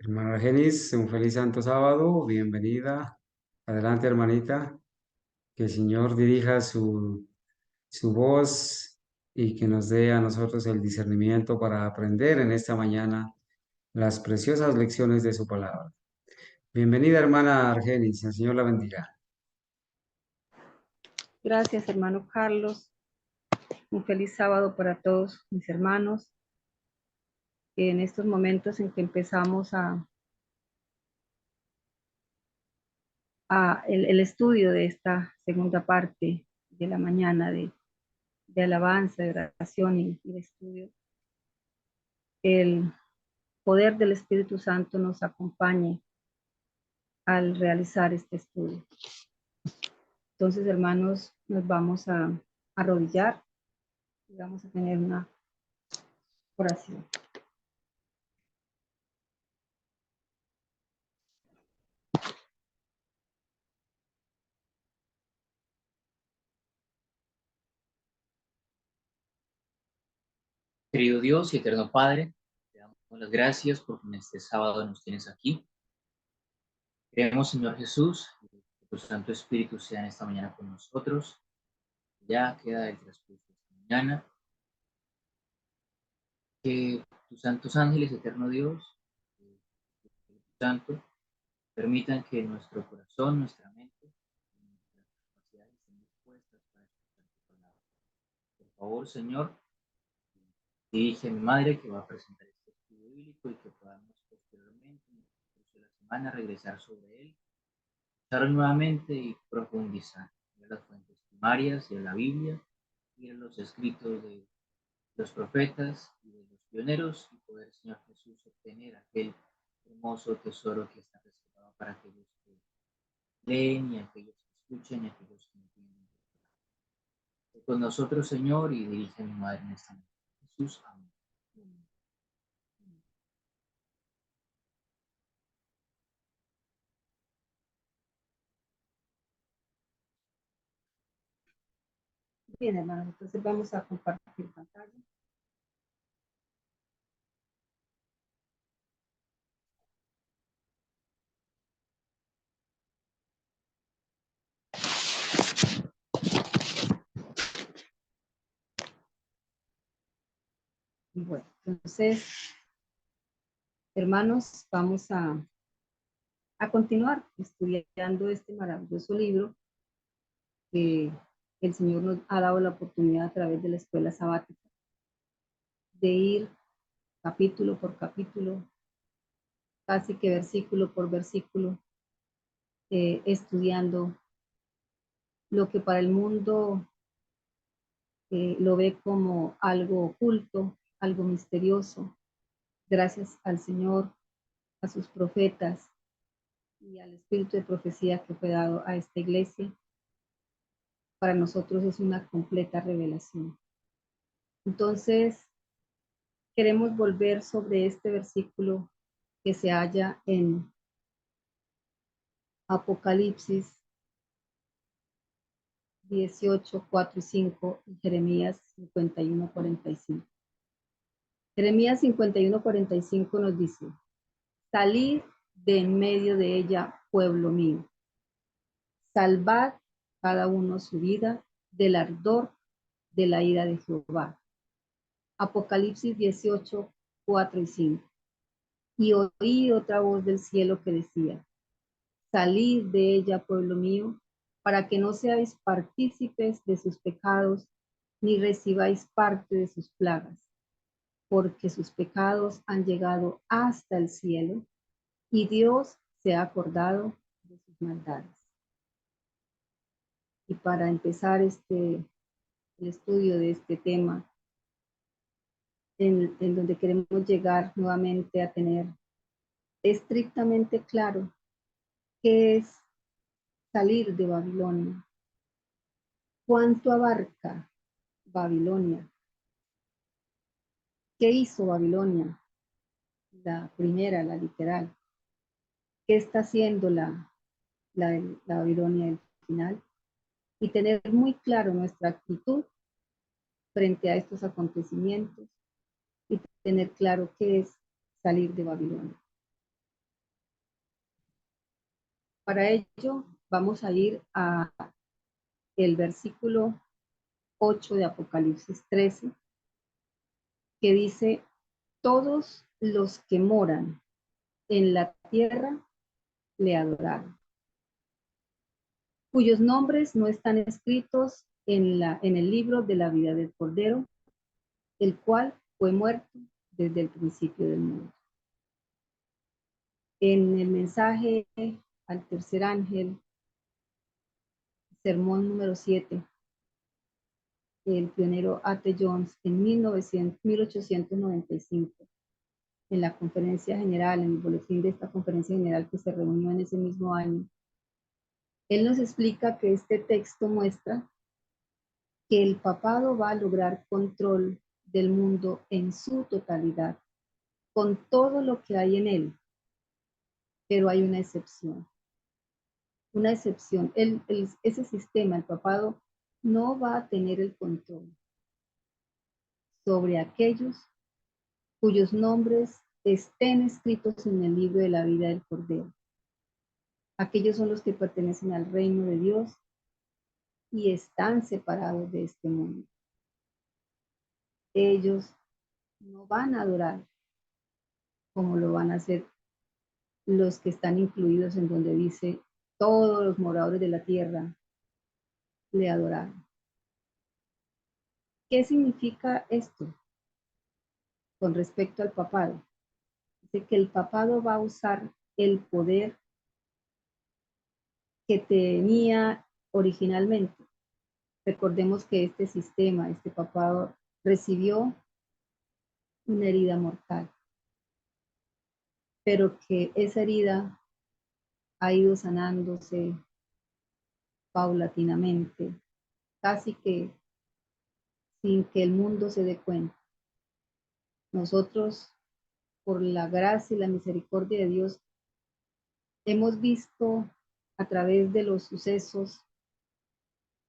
Hermana Argenis, un feliz santo sábado, bienvenida. Adelante, hermanita. Que el Señor dirija su voz y que nos dé a nosotros el discernimiento para aprender en esta mañana las preciosas lecciones de su palabra. Bienvenida, hermana Argenis, el Señor la bendiga. Gracias, hermano Carlos. Un feliz sábado para todos mis hermanos. En estos momentos en que empezamos el estudio de esta segunda parte de la mañana de alabanza, de oración y de estudio, el poder del Espíritu Santo nos acompañe al realizar este estudio. Entonces, hermanos, nos vamos a arrodillar y vamos a tener una oración. Querido Dios y eterno Padre, te damos las gracias porque en este sábado nos tienes aquí. Queremos, Señor Jesús, que tu Santo Espíritu sea en esta mañana con nosotros. Ya queda el transcurso de esta mañana. Que tus santos ángeles, eterno Dios, tu Espíritu Santo, permitan que nuestro corazón, nuestra mente y nuestras capacidades estén dispuestas para escuchar tu palabra. Por favor, Señor, dirige a mi madre que va a presentar este estudio bíblico y que podamos posteriormente, en el curso de la semana, regresar sobre él, escuchar nuevamente y profundizar en las fuentes primarias de la Biblia y en los escritos de los profetas y de los pioneros y poder, Señor Jesús, obtener aquel hermoso tesoro que está reservado para aquellos que leen y aquellos que escuchan y aquellos que entienden. Con nosotros, Señor, y dirige a mi madre en esta noche. Jesús, amén. Bien, hermanos, entonces vamos a compartir pantalla. Bueno, entonces, hermanos, vamos a continuar estudiando este maravilloso libro que el Señor nos ha dado la oportunidad a través de la escuela sabática de ir capítulo por capítulo, casi que versículo por versículo, estudiando lo que para el mundo lo ve como algo oculto, algo misterioso. Gracias al Señor, a sus profetas y al espíritu de profecía que fue dado a esta iglesia, para nosotros es una completa revelación. Entonces, queremos volver sobre este versículo que se halla en Apocalipsis 18, 4 y 5 y Jeremías 51, 45. Jeremías 51, 45 nos dice: salid de en medio de ella, pueblo mío. Salvad cada uno su vida del ardor de la ira de Jehová. Apocalipsis 18, 4 y 5. Y oí otra voz del cielo que decía: salid de ella, pueblo mío, para que no seáis partícipes de sus pecados, ni recibáis parte de sus plagas, porque sus pecados han llegado hasta el cielo, y Dios se ha acordado de sus maldades. Y para empezar el estudio de este tema, en donde queremos llegar nuevamente a tener estrictamente claro qué es salir de Babilonia, cuánto abarca Babilonia, qué hizo Babilonia, la primera, la literal, qué está haciendo la Babilonia del final, y tener muy claro nuestra actitud frente a estos acontecimientos y tener claro qué es salir de Babilonia. Para ello vamos a ir a el versículo 8 de Apocalipsis 13, que dice: todos los que moran en la tierra le adoraron, cuyos nombres no están escritos en el libro de la vida del Cordero, el cual fue muerto desde el principio del mundo. En el mensaje al tercer ángel, sermón número 7, el pionero A.T. Jones, en 1895, en la conferencia general, en el boletín de esta conferencia general que se reunió en ese mismo año, él nos explica que este texto muestra que el papado va a lograr control del mundo en su totalidad, con todo lo que hay en él, pero hay una excepción. Una excepción. Ese sistema, el papado, no va a tener el control sobre aquellos cuyos nombres estén escritos en el libro de la vida del Cordero. Aquellos son los que pertenecen al reino de Dios y están separados de este mundo. Ellos no van a adorar como lo van a hacer los que están incluidos en donde dice: todos los moradores de la tierra le adoraron. ¿Qué significa esto con respecto al papado? Dice que el papado va a usar el poder que tenía originalmente. Recordemos que este sistema, este papado, recibió una herida mortal, pero que esa herida ha ido sanándose paulatinamente, casi que sin que el mundo se dé cuenta. Nosotros, por la gracia y la misericordia de Dios, hemos visto a través de los sucesos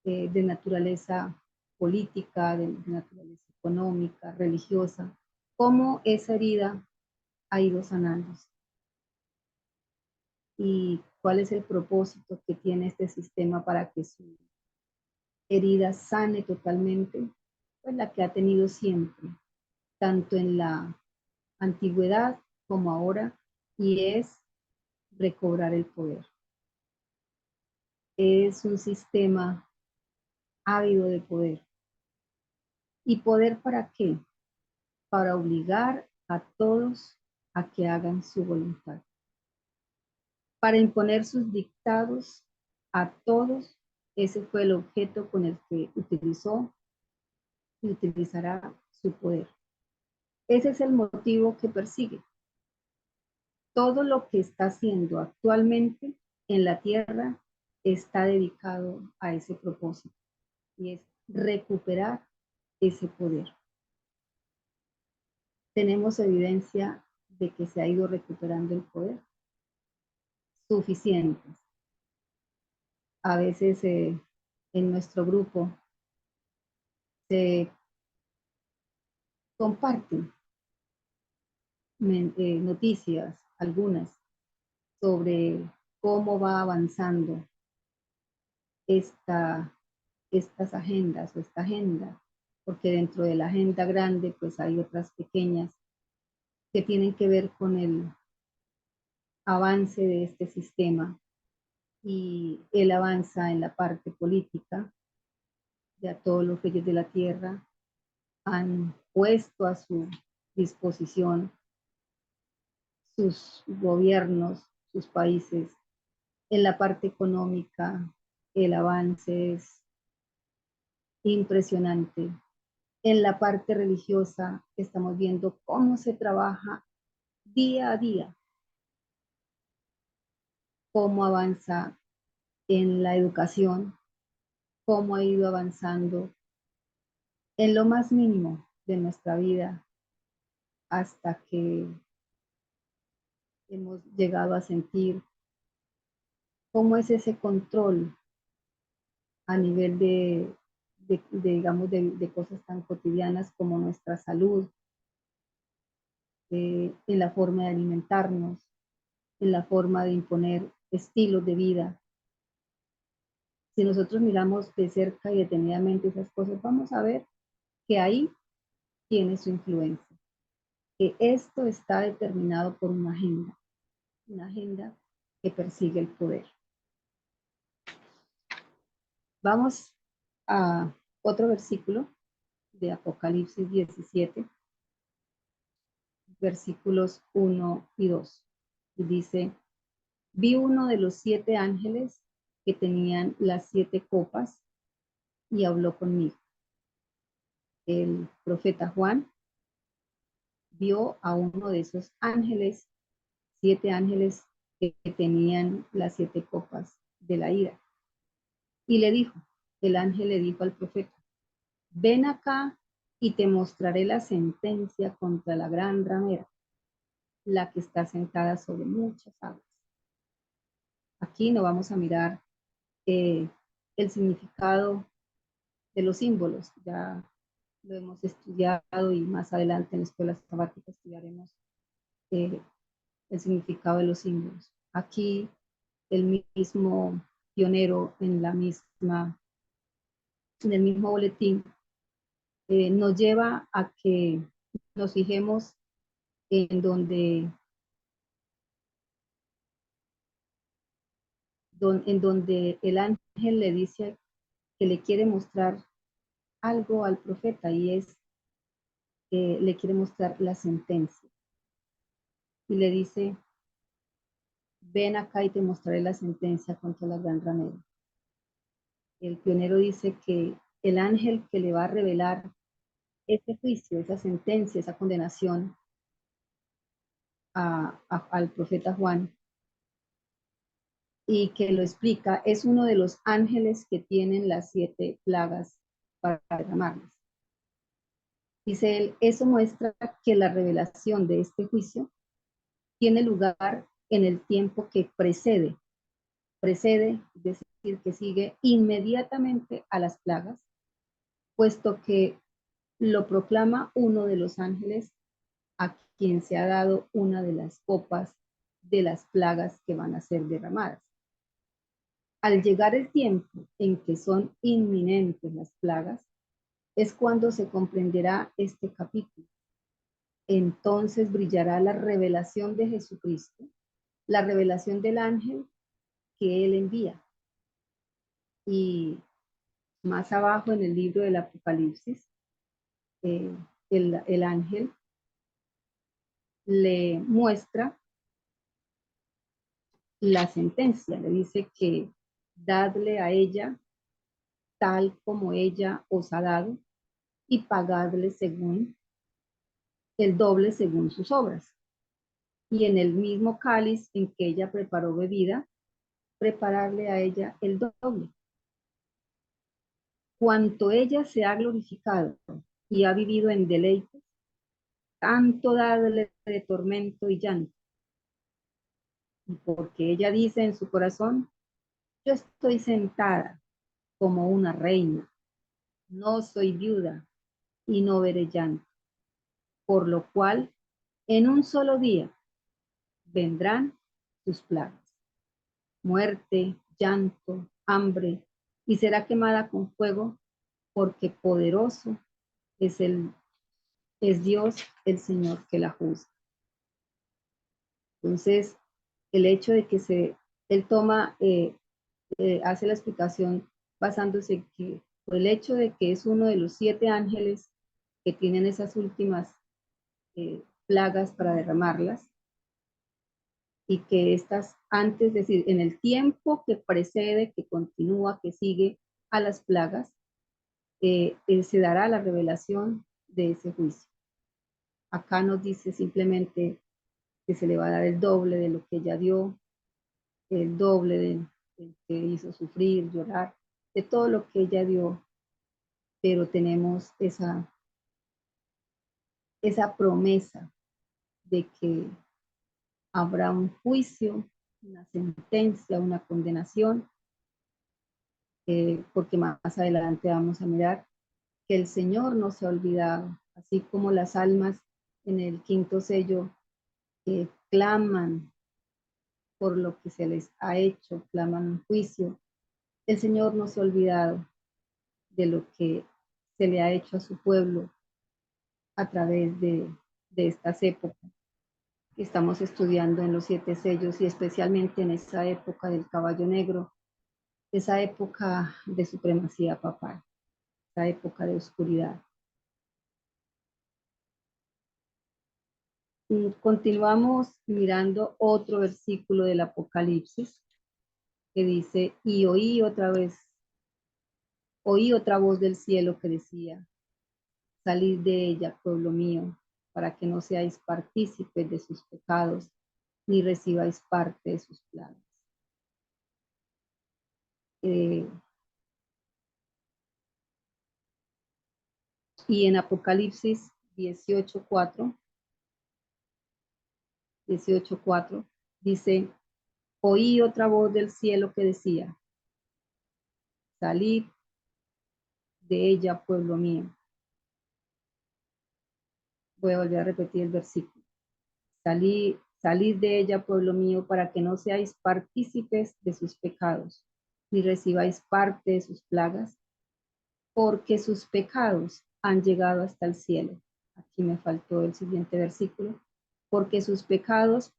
de naturaleza política, de naturaleza económica, religiosa, cómo esa herida ha ido sanándose. Y cuál es el propósito que tiene este sistema para que su herida sane totalmente, pues la que ha tenido siempre, tanto en la antigüedad como ahora, y es recobrar el poder. Es un sistema ávido de poder. ¿Y poder para qué? Para obligar a todos a que hagan su voluntad. Para imponer sus dictados a todos. Ese fue el objeto con el que utilizó y utilizará su poder. Ese es el motivo que persigue. Todo lo que está haciendo actualmente en la tierra está dedicado a ese propósito, y es recuperar ese poder. Tenemos evidencia de que se ha ido recuperando el poder, suficientes. A veces en nuestro grupo se comparten noticias, algunas, sobre cómo va avanzando estas agendas o esta agenda, porque dentro de la agenda grande pues hay otras pequeñas que tienen que ver con el avance de este sistema, y él avanza en la parte política. Ya todos los reyes de la tierra han puesto a su disposición sus gobiernos, sus países. En la parte económica, el avance es impresionante. En la parte religiosa, estamos viendo cómo se trabaja día a día, cómo avanza en la educación, cómo ha ido avanzando en lo más mínimo de nuestra vida, hasta que hemos llegado a sentir cómo es ese control a nivel digamos, de cosas tan cotidianas como nuestra salud, en la forma de alimentarnos, en la forma de imponer estilos de vida. Si nosotros miramos de cerca y detenidamente esas cosas, vamos a ver que ahí tiene su influencia, que esto está determinado por una agenda que persigue el poder. Vamos a otro versículo de Apocalipsis 17, versículos 1 y 2. Y dice: vi uno de los 7 ángeles que tenían las 7 copas y habló conmigo. El profeta Juan vio a uno de esos ángeles, 7 ángeles que tenían las 7 copas de la ira. Y le dijo, el ángel le dijo al profeta: ven acá y te mostraré la sentencia contra la gran ramera, la que está sentada sobre muchas aguas. Aquí no vamos a mirar el significado de los símbolos, ya lo hemos estudiado, y más adelante en la escuela sabática estudiaremos el significado de los símbolos. Aquí el mismo pionero en el mismo boletín nos lleva a que nos fijemos en donde el ángel le dice que le quiere mostrar algo al profeta, y es que le quiere mostrar la sentencia. Y le dice: ven acá y te mostraré la sentencia contra la gran ramera. El pionero dice que el ángel que le va a revelar ese juicio, esa sentencia, esa condenación al profeta Juan, y que lo explica, es uno de los ángeles que tienen las 7 plagas para derramarlas. Dice él, eso muestra que la revelación de este juicio tiene lugar en el tiempo que precede, es decir, que sigue inmediatamente a las plagas, puesto que lo proclama uno de los ángeles a quien se ha dado una de las copas de las plagas que van a ser derramadas. Al llegar el tiempo en que son inminentes las plagas, es cuando se comprenderá este capítulo, entonces brillará la revelación de Jesucristo, la revelación del ángel que él envía. Y más abajo en el libro del Apocalipsis, el ángel le muestra la sentencia, le dice que dadle a ella tal como ella os ha dado y pagadle según el doble según sus obras. Y en el mismo cáliz en que ella preparó bebida, prepararle a ella el doble. Cuanto ella se ha glorificado y ha vivido en deleites, tanto dadle de tormento y llanto. Porque ella dice en su corazón, yo estoy sentada como una reina, no soy viuda y no veré llanto. Por lo cual, en un solo día vendrán sus plagas. Muerte, llanto, hambre, y será quemada con fuego, porque poderoso es Dios, el Señor, que la juzga. Entonces, el hecho de que él toma, hace la explicación basándose en que, por el hecho de que es uno de los 7 ángeles que tienen esas últimas plagas para derramarlas, y que estas antes, es decir, en el tiempo que precede, que continúa, que sigue a las plagas, se dará la revelación de ese juicio. Acá nos dice simplemente que se le va a dar el doble de lo que ella dio, el doble de que hizo sufrir, llorar, de todo lo que ella dio, pero tenemos esa promesa de que habrá un juicio, una sentencia, una condenación, porque más adelante vamos a mirar que el Señor no se ha olvidado, así como las almas en el 5º sello claman por lo que se les ha hecho, claman un juicio. El Señor no se ha olvidado de lo que se le ha hecho a su pueblo a través de estas épocas que estamos estudiando en los 7 sellos, y especialmente en esa época del caballo negro, esa época de supremacía papal, esa época de oscuridad. Continuamos mirando otro versículo del Apocalipsis que dice, y oí otra voz del cielo que decía, salid de ella, pueblo mío, para que no seáis partícipes de sus pecados, ni recibáis parte de sus plagas. Y en Apocalipsis 18:4 dice, oí otra voz del cielo que decía, salid de ella, pueblo mío. Voy a volver a repetir el versículo. Salid de ella, pueblo mío, para que no seáis partícipes de sus pecados, ni recibáis parte de sus plagas, porque sus pecados han llegado hasta el cielo. Aquí me faltó el siguiente versículo. Porque sus pecados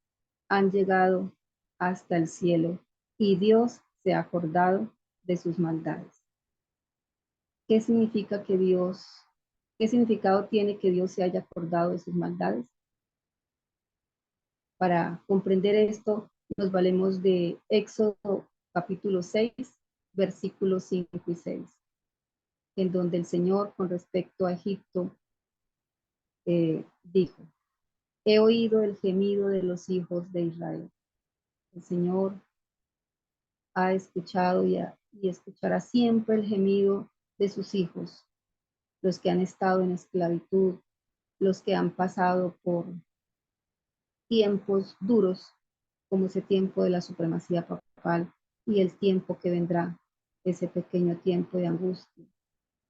han llegado hasta el cielo, y Dios se ha acordado de sus maldades. ¿Qué significa qué significado tiene que Dios se haya acordado de sus maldades? Para comprender esto, nos valemos de Éxodo capítulo 6, versículos 5 y 6, en donde el Señor, con respecto a Egipto, dijo, he oído el gemido de los hijos de Israel. El Señor ha escuchado y escuchará siempre el gemido de sus hijos, los que han estado en esclavitud, los que han pasado por tiempos duros, como ese tiempo de la supremacía papal y el tiempo que vendrá, ese pequeño tiempo de angustia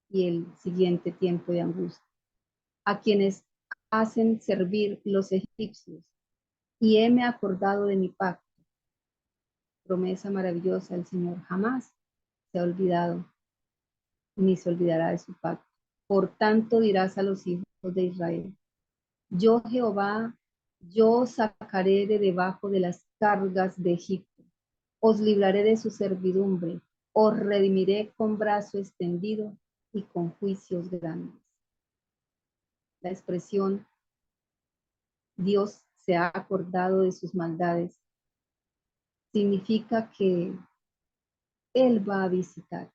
y el siguiente tiempo de angustia, a quienes hacen servir los egipcios, y heme acordado de mi pacto. Promesa maravillosa, el Señor jamás se ha olvidado, ni se olvidará de su pacto. Por tanto dirás a los hijos de Israel, Yo Jehová, yo os sacaré de debajo de las cargas de Egipto, os libraré de su servidumbre, os redimiré con brazo extendido y con juicios grandes. La expresión Dios se ha acordado de sus maldades significa que Él va a visitar.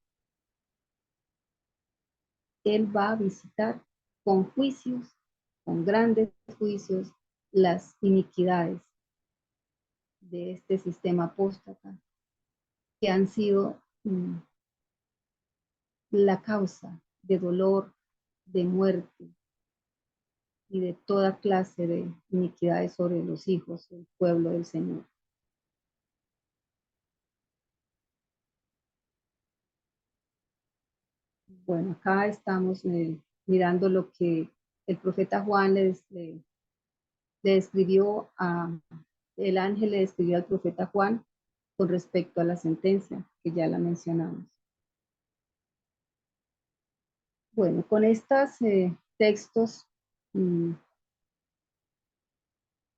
Él va a visitar con juicios, con grandes juicios, las iniquidades de este sistema apóstata que han sido la causa de dolor, de muerte y de toda clase de iniquidades sobre los hijos del pueblo del Señor. Bueno, acá estamos mirando lo que el profeta Juan le escribió el ángel le escribió al profeta Juan con respecto a la sentencia, que ya la mencionamos. Bueno, con estos textos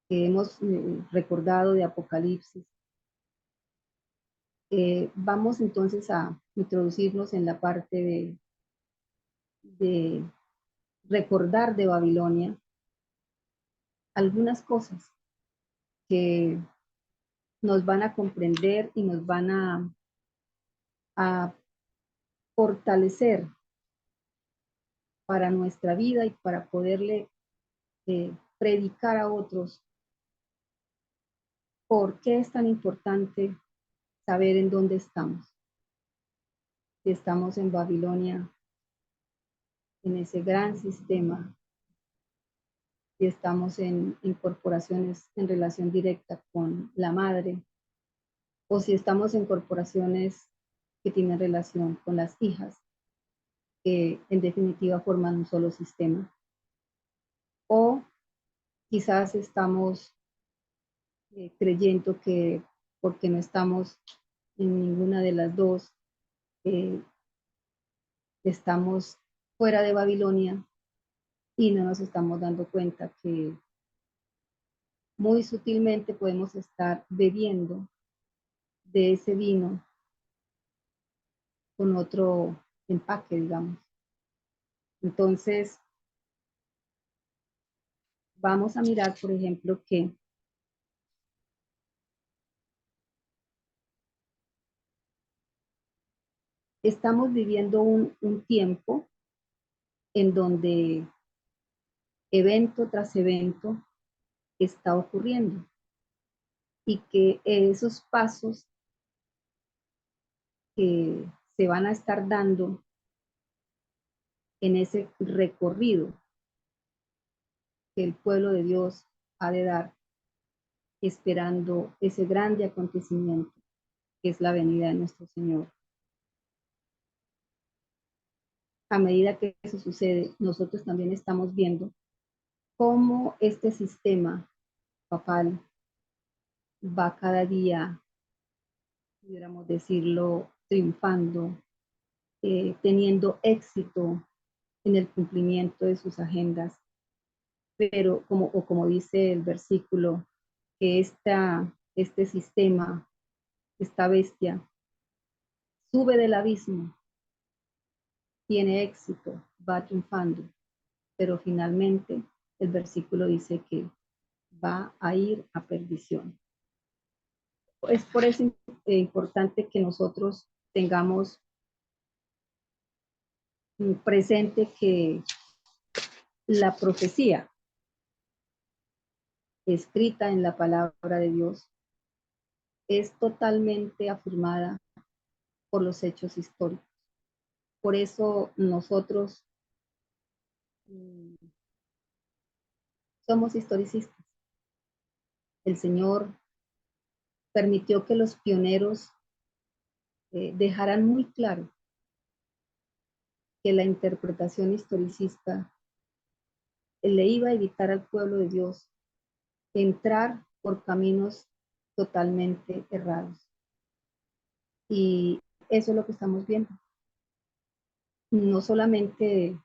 que hemos recordado de Apocalipsis, vamos entonces a introducirnos en la parte de recordar de Babilonia algunas cosas que nos van a comprender y nos van a fortalecer para nuestra vida y para poderle predicar a otros por qué es tan importante saber en dónde estamos. Si estamos en Babilonia, en ese gran sistema, si estamos en corporaciones en relación directa con la madre, o si estamos en corporaciones que tienen relación con las hijas, que en definitiva forman un solo sistema. O quizás estamos creyendo que porque no estamos en ninguna de las dos, estamos fuera de Babilonia y no nos estamos dando cuenta que muy sutilmente podemos estar bebiendo de ese vino con otro empaque, digamos. Entonces, vamos a mirar, por ejemplo, que estamos viviendo un tiempo en donde evento tras evento está ocurriendo y que esos pasos que se van a estar dando en ese recorrido que el pueblo de Dios ha de dar, esperando ese grande acontecimiento que es la venida de nuestro Señor. A medida que eso sucede, nosotros también estamos viendo cómo este sistema papal va cada día, pudiéramos decirlo, triunfando, teniendo éxito en el cumplimiento de sus agendas, pero como dice el versículo, que este sistema, esta bestia, sube del abismo, tiene éxito, va triunfando, pero finalmente el versículo dice que va a ir a perdición. Es por eso importante que nosotros tengamos presente que la profecía escrita en la palabra de Dios es totalmente afirmada por los hechos históricos. Por eso nosotros somos historicistas. El Señor permitió que los pioneros dejaran muy claro que la interpretación historicista le iba a evitar al pueblo de Dios entrar por caminos totalmente errados. Y eso es lo que estamos viendo. No solamente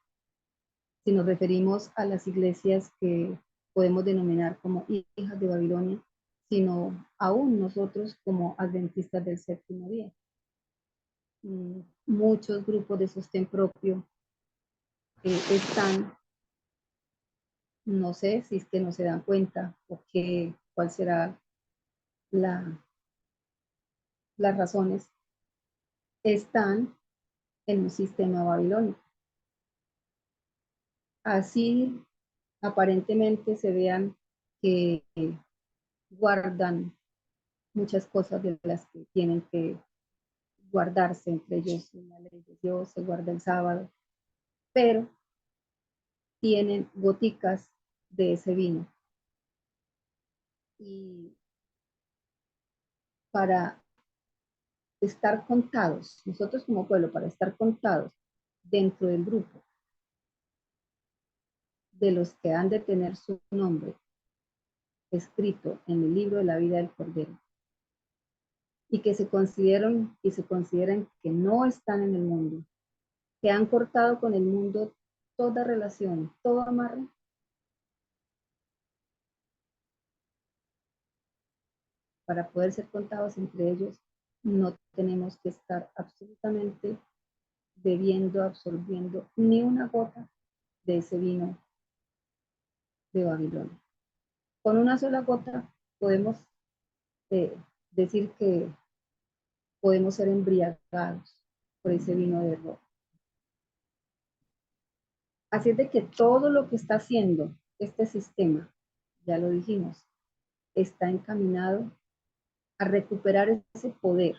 si nos referimos a las iglesias que podemos denominar como hijas de Babilonia, sino aún nosotros como adventistas del séptimo día. Muchos grupos de sostén propio están, no sé si es que no se dan cuenta o cuál será las razones, están en un sistema babilónico. Así aparentemente se vean que guardan muchas cosas de las que tienen que guardarse, entre ellos la ley de Dios, se guarda el sábado, pero tienen goticas de ese vino. Y para estar contados, nosotros como pueblo, para estar contados dentro del grupo de los que han de tener su nombre escrito en el libro de la vida del Cordero, y que se consideran que no están en el mundo, que han cortado con el mundo toda relación, todo amarre, para poder ser contados entre ellos, no tenemos que estar absolutamente bebiendo, absorbiendo ni una gota de ese vino de Babilonia. Con una sola gota podemos decir que podemos ser embriagados por ese vino de rojo. Así es de que todo lo que está haciendo este sistema, ya lo dijimos, está encaminado a recuperar ese poder.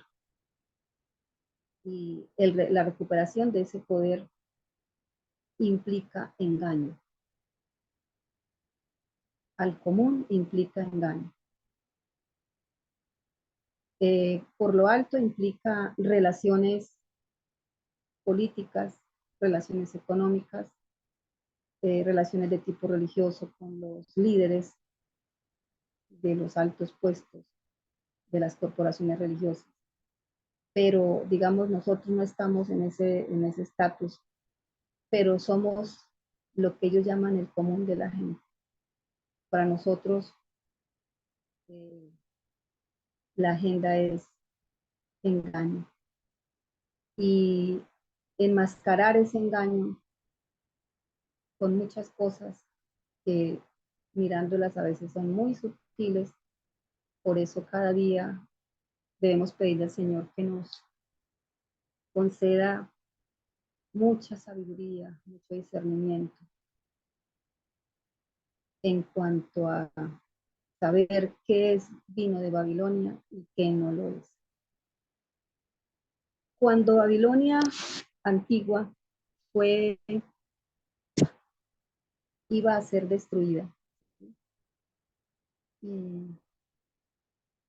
Y la recuperación de ese poder implica engaño. Al común implica engaño. Por lo alto implica relaciones políticas, relaciones económicas, relaciones de tipo religioso con los líderes de los altos puestos de las corporaciones religiosas. Pero digamos, nosotros no estamos en ese estatus, pero somos lo que ellos llaman el común de la gente. Para nosotros, la agenda es engaño. Y enmascarar ese engaño con muchas cosas que mirándolas a veces son muy sutiles. Por eso cada día debemos pedirle al Señor que nos conceda mucha sabiduría, mucho discernimiento en cuanto a saber qué es vino de Babilonia y qué no lo es. Cuando Babilonia antigua iba a ser destruida,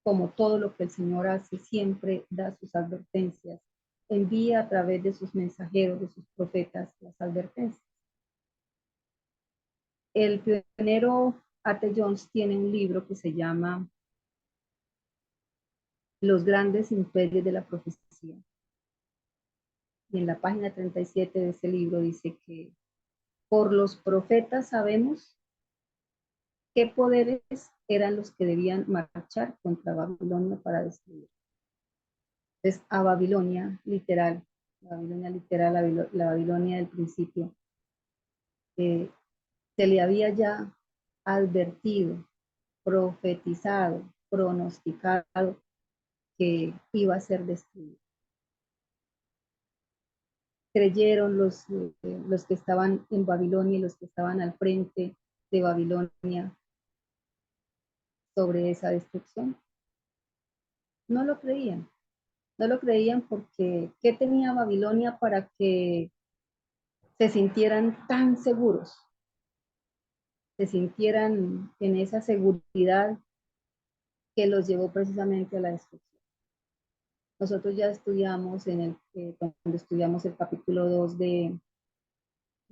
como todo lo que el Señor hace, siempre da sus advertencias, envía a través de sus mensajeros, de sus profetas, las advertencias. El pionero A.T. Jones tiene un libro que se llama Los grandes imperios de la profecía. Y en la página 37 de ese libro dice que por los profetas sabemos qué poderes eran los que debían marchar contra Babilonia para destruir. Entonces, a Babilonia literal, la Babilonia del principio, se le había ya advertido, profetizado, pronosticado que iba a ser destruido. Creyeron los que estaban en Babilonia y los que estaban al frente de Babilonia sobre esa destrucción. No lo creían. No lo creían porque ¿qué tenía Babilonia para que se sintieran tan seguros? Se sintieran en esa seguridad que los llevó precisamente a la destrucción. Nosotros ya estudiamos cuando estudiamos el capítulo 2 del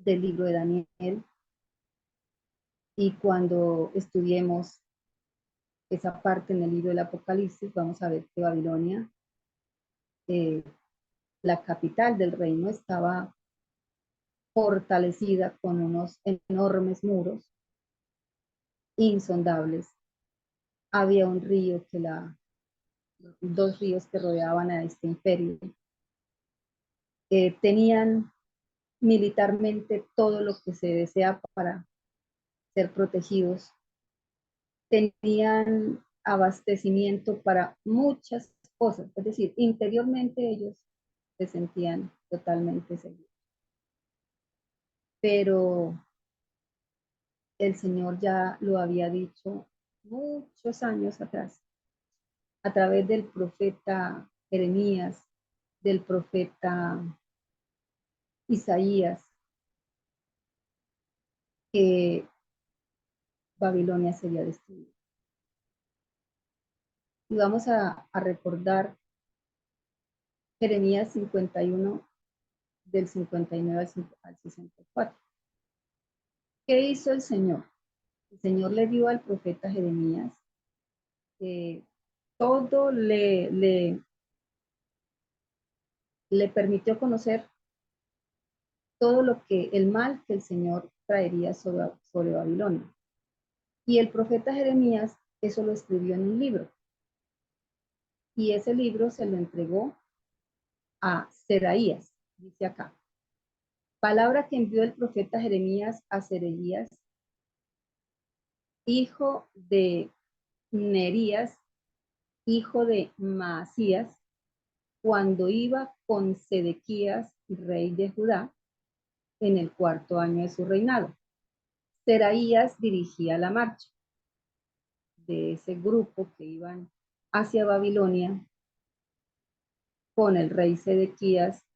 libro de Daniel, y cuando estudiemos esa parte en el libro del Apocalipsis, vamos a ver que Babilonia, la capital del reino, estaba fortalecida con unos enormes muros insondables. Había un río dos ríos que rodeaban a este imperio. Tenían militarmente todo lo que se desea para ser protegidos. Tenían abastecimiento para muchas cosas, es decir, interiormente ellos se sentían totalmente seguros. Pero el Señor ya lo había dicho muchos años atrás, a través del profeta Jeremías, del profeta Isaías, que Babilonia sería destruida. Y vamos a recordar Jeremías 51, del 59 al 64. ¿Qué hizo el Señor? El Señor le dio al profeta Jeremías todo, le permitió conocer todo lo que, el mal que el Señor traería sobre Babilonia. Y el profeta Jeremías eso lo escribió en un libro. Y ese libro se lo entregó a Seraías, dice acá. Palabra que envió el profeta Jeremías a Seraías, hijo de Nerías, hijo de Maasías, cuando iba con Sedequías, rey de Judá, en el 4º año de su reinado. Seraías dirigía la marcha de ese grupo que iban hacia Babilonia con el rey Sedequías,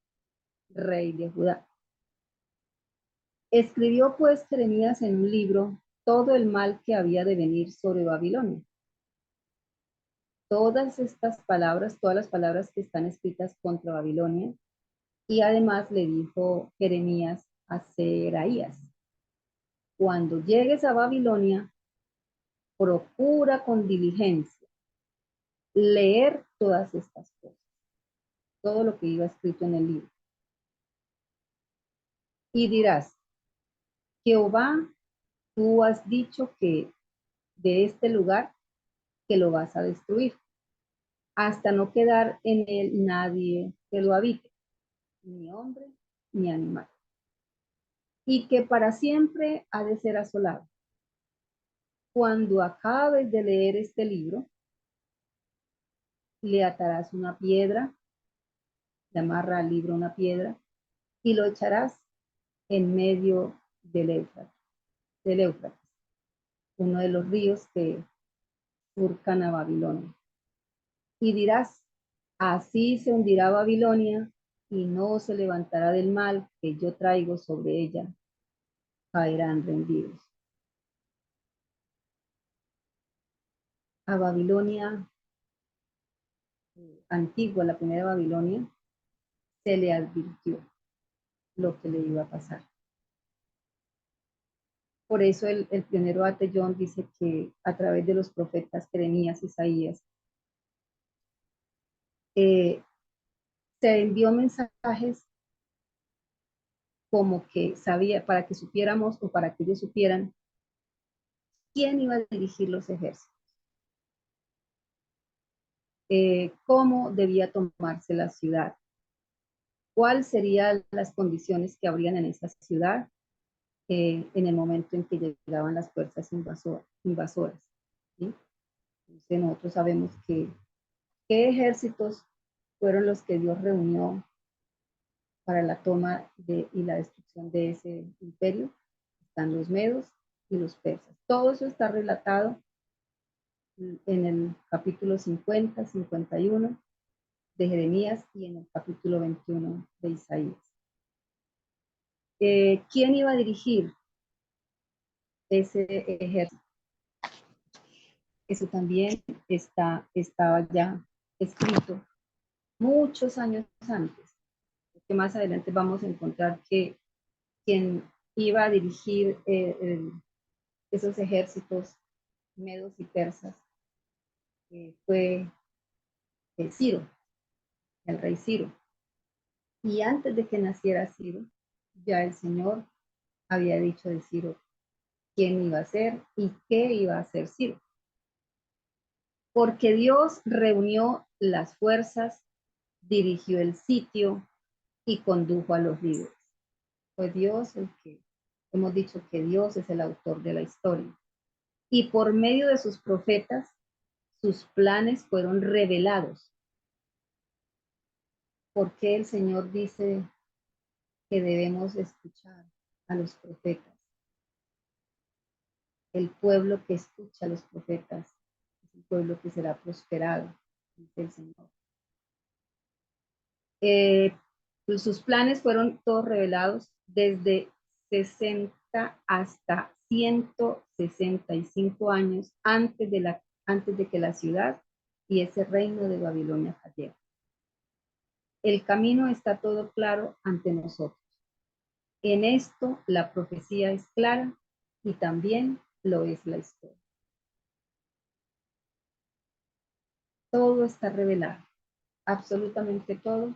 rey de Judá. Escribió pues Jeremías en un libro todo el mal que había de venir sobre Babilonia. Todas las palabras que están escritas contra Babilonia, y además le dijo Jeremías a Seraías: cuando llegues a Babilonia, procura con diligencia leer todas estas cosas, todo lo que iba escrito en el libro. Y dirás: Jehová, tú has dicho que de este lugar que lo vas a destruir, hasta no quedar en él nadie que lo habite, ni hombre ni animal, y que para siempre ha de ser asolado. Cuando acabes de leer este libro, le atarás una piedra, le amarra al libro una piedra, y lo echarás en medio del Éufrates, uno de los ríos que surcan a Babilonia. Y dirás: así se hundirá Babilonia, y no se levantará del mal que yo traigo sobre ella, caerán rendidos. A Babilonia antigua, la primera Babilonia, se le advirtió lo que le iba a pasar. Por eso el pionero Atellón dice que a través de los profetas Jeremías, Isaías, se envió mensajes como que sabía, para que supiéramos o para que ellos supieran quién iba a dirigir los ejércitos, cómo debía tomarse la ciudad, cuáles serían las condiciones que habrían en esa ciudad en el momento en que llegaban las fuerzas invasoras. ¿Sí? Entonces nosotros sabemos qué ejércitos fueron los que Dios reunió para la toma y la destrucción de ese imperio. Están los medos y los persas. Todo eso está relatado en el capítulo 50, 51 de Jeremías y en el capítulo 21 de Isaías. ¿Quién iba a dirigir ese ejército? Eso también estaba ya escrito muchos años antes, que más adelante vamos a encontrar que quien iba a dirigir esos ejércitos medos y persas fue Ciro, el rey Ciro. Y antes de que naciera Ciro, ya el Señor había dicho de Ciro quién iba a ser y qué iba a hacer Ciro. Porque Dios reunió las fuerzas, dirigió el sitio y condujo a los líderes. Fue Dios el que, hemos dicho que Dios es el autor de la historia. Y por medio de sus profetas, sus planes fueron revelados. ¿Por qué el Señor dice que debemos escuchar a los profetas? El pueblo que escucha a los profetas es el pueblo que será prosperado, dice el Señor. Pues sus planes fueron todos revelados desde 60 hasta 165 años antes de que la ciudad y ese reino de Babilonia cayera. El camino está todo claro ante nosotros. En esto la profecía es clara y también lo es la historia. Todo está revelado, absolutamente todo.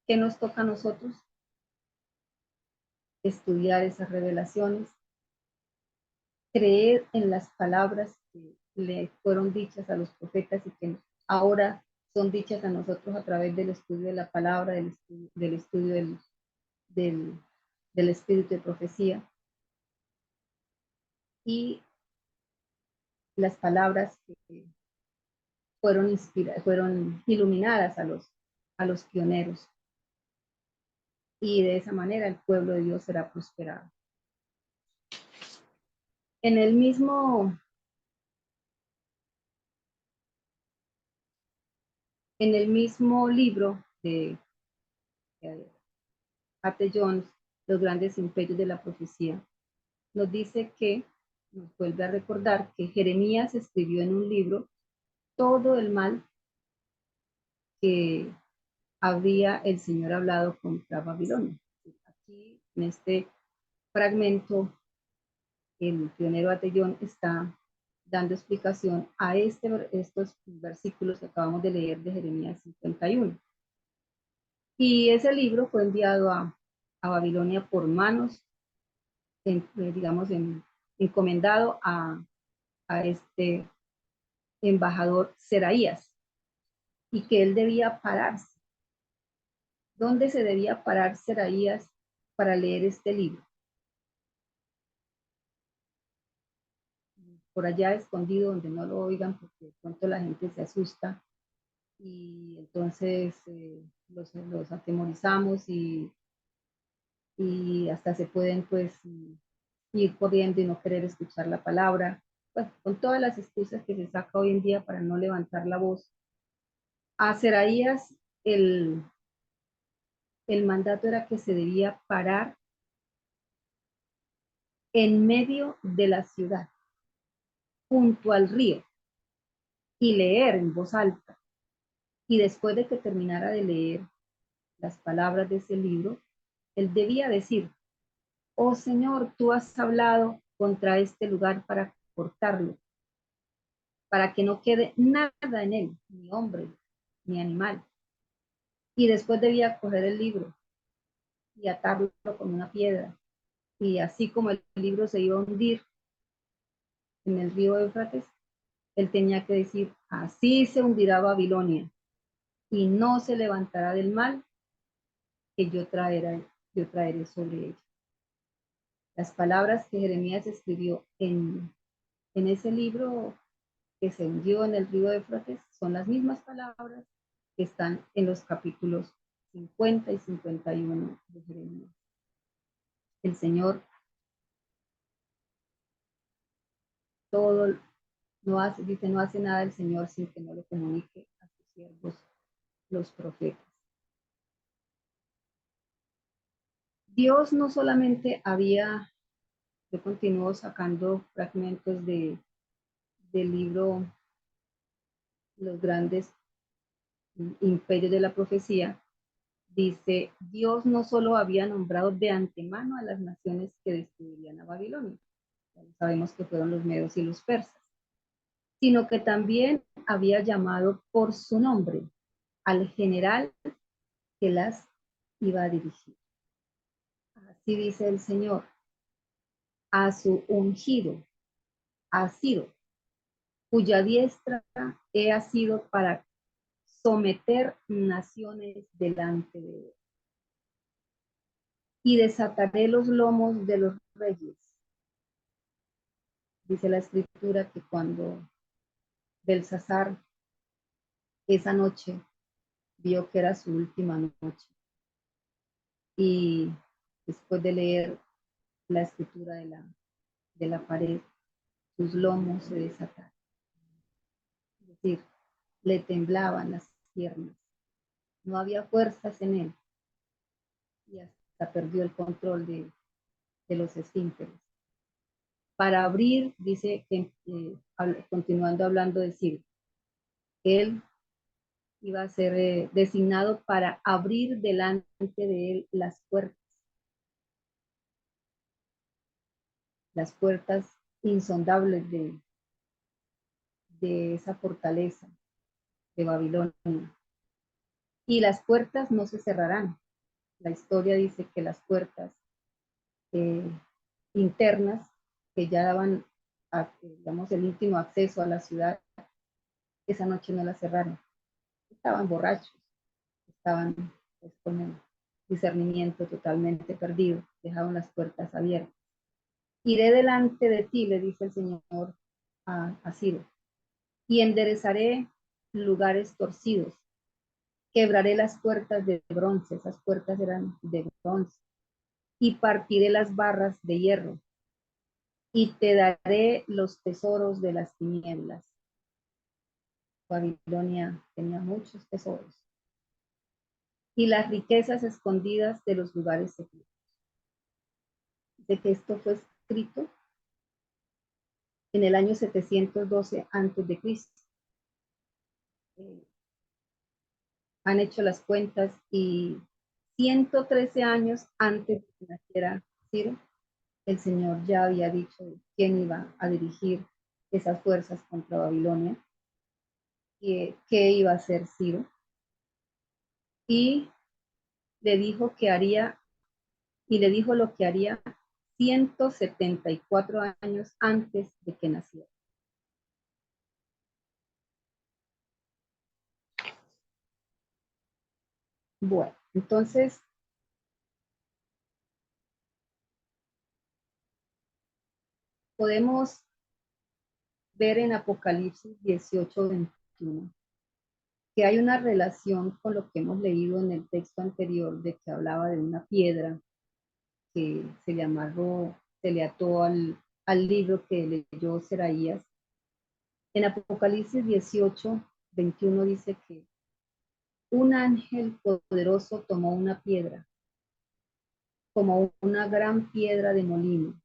¿Qué nos toca a nosotros? Estudiar esas revelaciones, creer en las palabras que le fueron dichas a los profetas y que ahora son dichas a nosotros a través del estudio de la palabra, del estudio del espíritu de profecía. Y las palabras que fueron iluminadas a los pioneros. Y de esa manera el pueblo de Dios será prosperado. En el mismo libro de A.T. Jones, Los grandes imperios de la profecía, nos dice que, nos vuelve a recordar que Jeremías escribió en un libro todo el mal que había el Señor hablado contra Babilonia. Aquí, en este fragmento, el pionero A.T. Jones está dando explicación a estos versículos que acabamos de leer de Jeremías 51. Y ese libro fue enviado a Babilonia por manos, encomendado a este embajador Seraías, y que él debía pararse. ¿Dónde se debía parar Seraías para leer este libro? Por allá escondido, donde no lo oigan, porque de pronto la gente se asusta y entonces los atemorizamos y hasta se pueden pues ir corriendo y no querer escuchar la palabra, pues con todas las excusas que se saca hoy en día para no levantar la voz. A Seraías el mandato era que se debía parar en medio de la ciudad, junto al río, y leer en voz alta. Y después de que terminara de leer las palabras de ese libro, él debía decir: oh Señor, tú has hablado contra este lugar para cortarlo, para que no quede nada en él, ni hombre, ni animal. Y después debía coger el libro y atarlo con una piedra. Y así como el libro se iba a hundir en el río Éufrates, él tenía que decir: así se hundirá Babilonia y no se levantará del mal que yo traeré sobre ella. Las palabras que Jeremías escribió en ese libro que se hundió en el río Éufrates son las mismas palabras que están en los capítulos 50 y 51 de Jeremías. El Señor todo no hace, dice, no hace nada el Señor sin que no lo comunique a sus siervos, los profetas. Dios no solamente había, yo continúo sacando fragmentos del libro Los grandes imperios de la profecía, dice: Dios no solo había nombrado de antemano a las naciones que destruirían a Babilonia, sabemos que fueron los medos y los persas, sino que también había llamado por su nombre al general que las iba a dirigir. Así dice el Señor: a su ungido, a Ciro, cuya diestra he asido para someter naciones delante de él. Y desataré los lomos de los reyes. Dice la escritura que cuando Belsasar esa noche vio que era su última noche, y después de leer la escritura de la pared, sus lomos se desataron. Es decir, le temblaban las piernas, no había fuerzas en él, y hasta perdió el control de los esfínteres. Para abrir, dice, continuando hablando de Ciro, él iba a ser designado para abrir delante de él las puertas insondables de esa fortaleza de Babilonia. Y las puertas no se cerrarán. La historia dice que las puertas internas que ya daban, digamos, el último acceso a la ciudad, esa noche no las cerraron. Estaban borrachos, estaban pues, con el discernimiento totalmente perdido, dejaron las puertas abiertas. Iré delante de ti, le dice el Señor a Ciro, y enderezaré lugares torcidos. Quebraré las puertas de bronce, esas puertas eran de bronce, y partiré las barras de hierro, y te daré los tesoros de las tinieblas. Babilonia tenía muchos tesoros, y las riquezas escondidas de los lugares secretos. De que esto fue escrito en el año 712 antes de Cristo. Han hecho las cuentas y 113 años antes de que naciera Ciro, el Señor ya había dicho quién iba a dirigir esas fuerzas contra Babilonia, y qué iba a hacer Ciro, y le dijo que haría, y le dijo lo que haría 174 años antes de que naciera. Bueno, entonces podemos ver en Apocalipsis 18:21 que hay una relación con lo que hemos leído en el texto anterior, de que hablaba de una piedra que se le ató al libro que leyó Seraías. En Apocalipsis 18:21 dice que un ángel poderoso tomó una piedra, como una gran piedra de molino.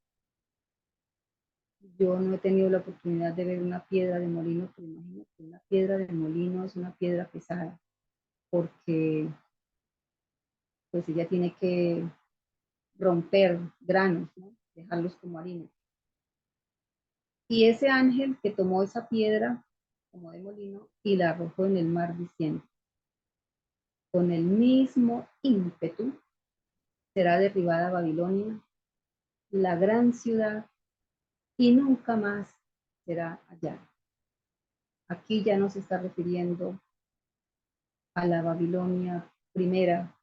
Yo no he tenido la oportunidad de ver una piedra de molino, pero imagino que una piedra de molino es una piedra pesada, porque pues ella tiene que romper granos, ¿no? Dejarlos como harina. Y ese ángel que tomó esa piedra como de molino y la arrojó en el mar diciendo, con el mismo ímpetu será derribada Babilonia, la gran ciudad, y nunca más será hallada. Aquí ya no se está refiriendo a la Babilonia primera,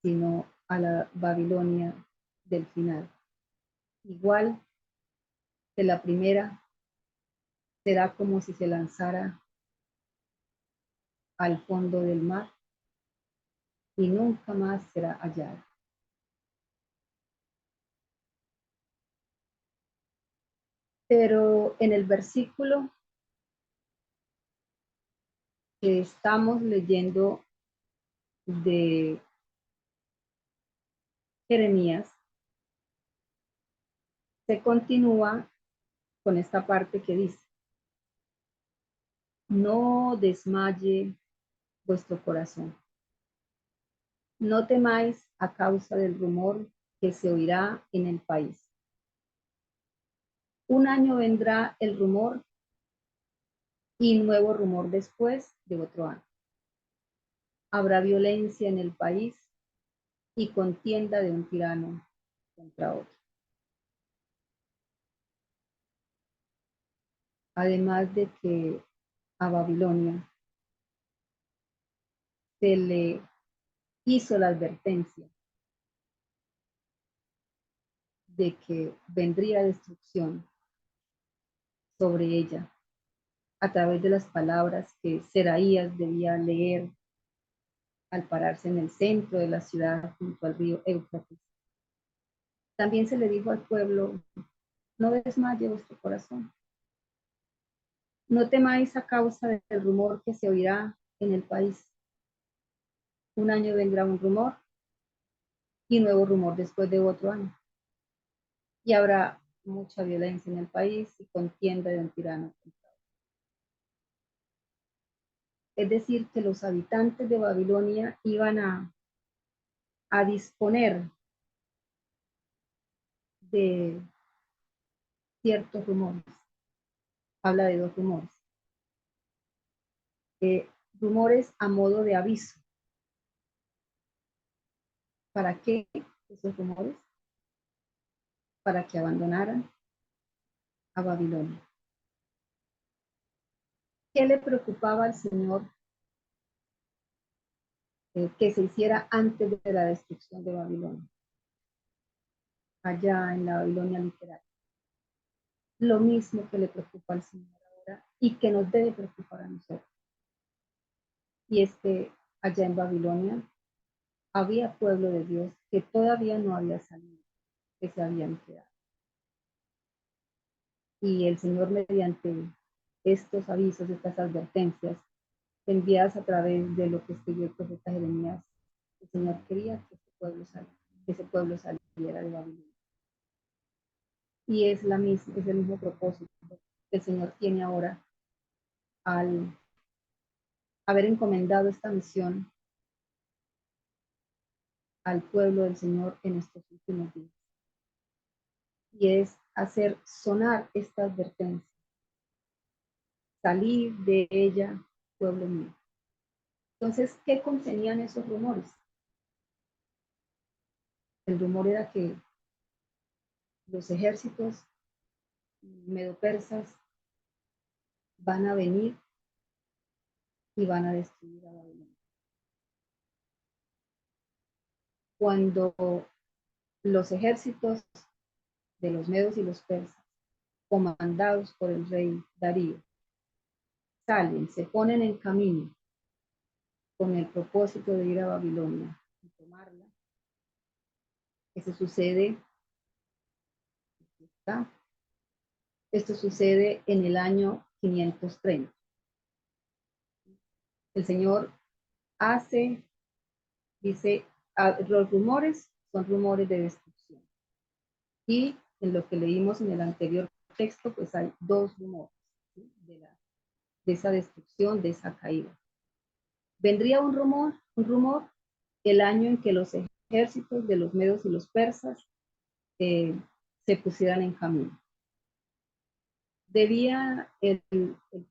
sino a la Babilonia del final. Igual que la primera, será como si se lanzara al fondo del mar y nunca más será hallada. Pero en el versículo que estamos leyendo de Jeremías, se continúa con esta parte que dice, no desmaye vuestro corazón, no temáis a causa del rumor que se oirá en el país. Un año vendrá el rumor y nuevo rumor después de otro año. Habrá violencia en el país y contienda de un tirano contra otro. además de que a Babilonia se le hizo la advertencia de que vendría destrucción sobre ella a través de las palabras que Seraías debía leer al pararse en el centro de la ciudad junto al río Éufrates. También se le dijo al pueblo: no desmaye vuestro corazón, no temáis a causa del rumor que se oirá en el país. Un año vendrá un rumor y nuevo rumor después de otro año. Y habrá mucha violencia en el país y contienda de un tirano. Es decir, que los habitantes de Babilonia iban a disponer de ciertos rumores. Habla de dos rumores. Rumores a modo de aviso. ¿Para qué esos rumores? Para que abandonaran a Babilonia. ¿Qué le preocupaba al Señor que se hiciera antes de la destrucción de Babilonia? Allá en la Babilonia literal. Lo mismo que le preocupa al Señor ahora y que nos debe preocupar a nosotros. Y es que allá en Babilonia había pueblo de Dios que todavía no había salido, que se habían quedado. Y el Señor, mediante estos avisos, estas advertencias enviadas a través de lo que escribió el profeta Jeremías, el Señor quería que ese pueblo saliera de Babilonia. Y es el mismo propósito que el Señor tiene ahora al haber encomendado esta misión al pueblo del Señor en estos últimos días. Y es hacer sonar esta advertencia. Salir de ella, pueblo mío. Entonces, ¿qué contenían esos rumores? El rumor era que los ejércitos medo-persas van a venir y van a destruir a Babilonia. Cuando los ejércitos de los medos y los persas, comandados por el rey Darío, salen, se ponen en camino con el propósito de ir a Babilonia y tomarla, eso sucede, esto sucede en el año 530. El Señor dice, los rumores son rumores de destrucción. Y en lo que leímos en el anterior texto, pues hay dos rumores, ¿sí? de esa destrucción, de esa caída. Vendría un rumor, el año en que los ejércitos de los medos y los persas se pusieran en camino. Debía el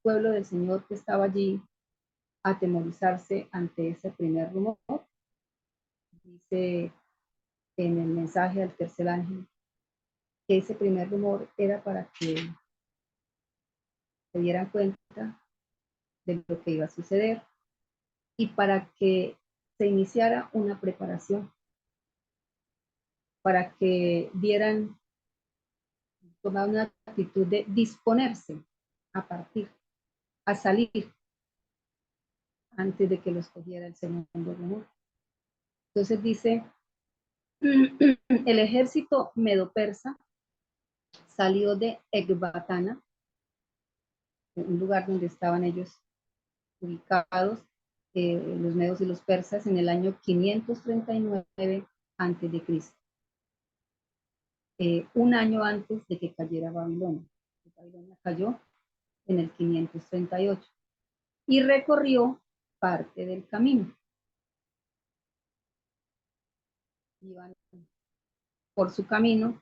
pueblo del Señor que estaba allí atemorizarse ante ese primer rumor. Dice en el mensaje al tercer ángel que ese primer rumor era para que se dieran cuenta de lo que iba a suceder y para que se iniciara una preparación, para que tomaran una actitud de disponerse a partir, a salir antes de que los cogiera el segundo rumor. Entonces dice, el ejército medo-persa salió de Ecbatana, un lugar donde estaban ellos ubicados, los medos y los persas, en el año 539 antes de Cristo. Un año antes de que cayera Babilonia. Babilonia cayó en el 538 y recorrió parte del camino. Iban por su camino,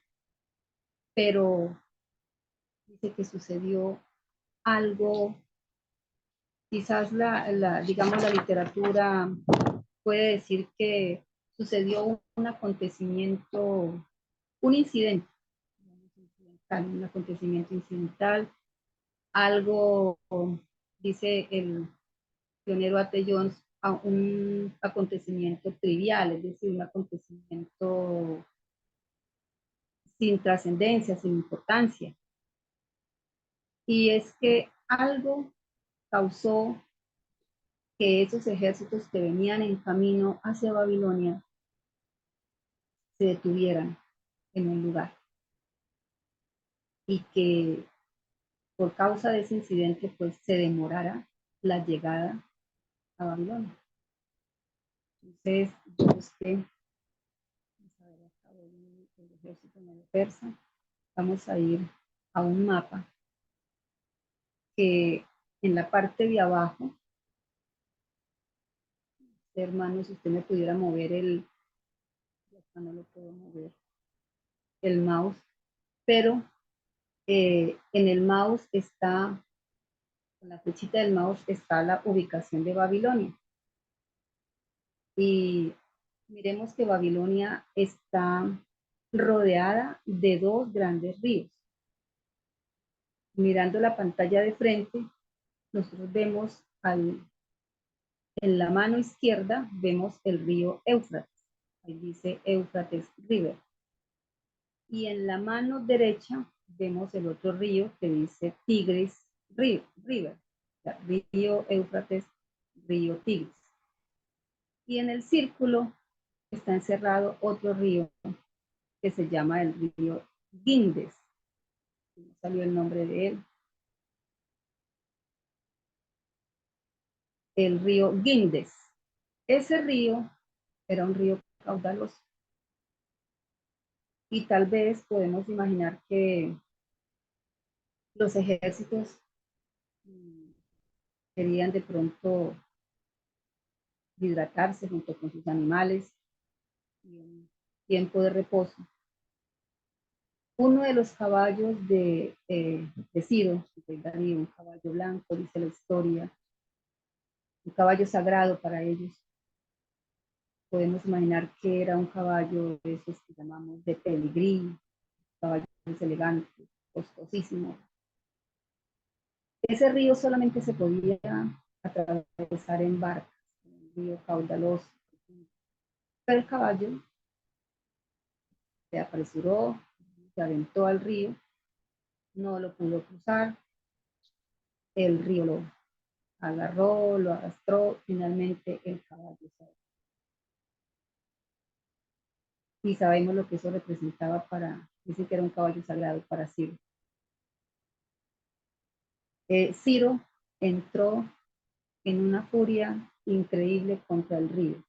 pero dice que sucedió algo, quizás digamos la literatura puede decir que sucedió un acontecimiento, un incidente, un acontecimiento incidental algo, dice el pionero A.T. Jones, a un acontecimiento trivial, es decir, un acontecimiento sin trascendencia, sin importancia. Y es que algo causó que esos ejércitos que venían en camino hacia Babilonia se detuvieran en un lugar y que por causa de ese incidente pues se demorara la llegada a Babilonia. Entonces yo busqué el ejército medio persa. Vamos a ir a un mapa que en la parte de abajo, hermano, si usted me pudiera mover no lo puedo mover, el mouse, pero en el mouse está, en la flechita del mouse está la ubicación de Babilonia. Y miremos que Babilonia está rodeada de dos grandes ríos. Mirando la pantalla de frente, nosotros vemos en la mano izquierda, vemos el río Éufrates. Ahí dice Éufrates River. Y en la mano derecha vemos el otro río que dice Tigris River. O sea, río Éufrates, río Tigris. Y en el círculo está encerrado otro río que se llama el río Guindes. No salió el nombre de él. El río Guindes. Ese río era un río caudaloso. Y tal vez podemos imaginar que los ejércitos querían de pronto hidratarse junto con sus animales y un tiempo de reposo. Uno de los caballos de Ciro, un caballo blanco, dice la historia, un caballo sagrado para ellos. Podemos imaginar que era un caballo de esos que llamamos de peligrí, caballos elegantes, costosísimos. Ese río solamente se podía atravesar en barcas, un río caudaloso. Pero el caballo se apresuró, se aventó al río, no lo pudo cruzar, el río lo agarró, lo arrastró, finalmente el caballo se ahogó. Y sabemos lo que eso representaba dice que era un caballo sagrado para Ciro. Ciro entró en una furia increíble contra el río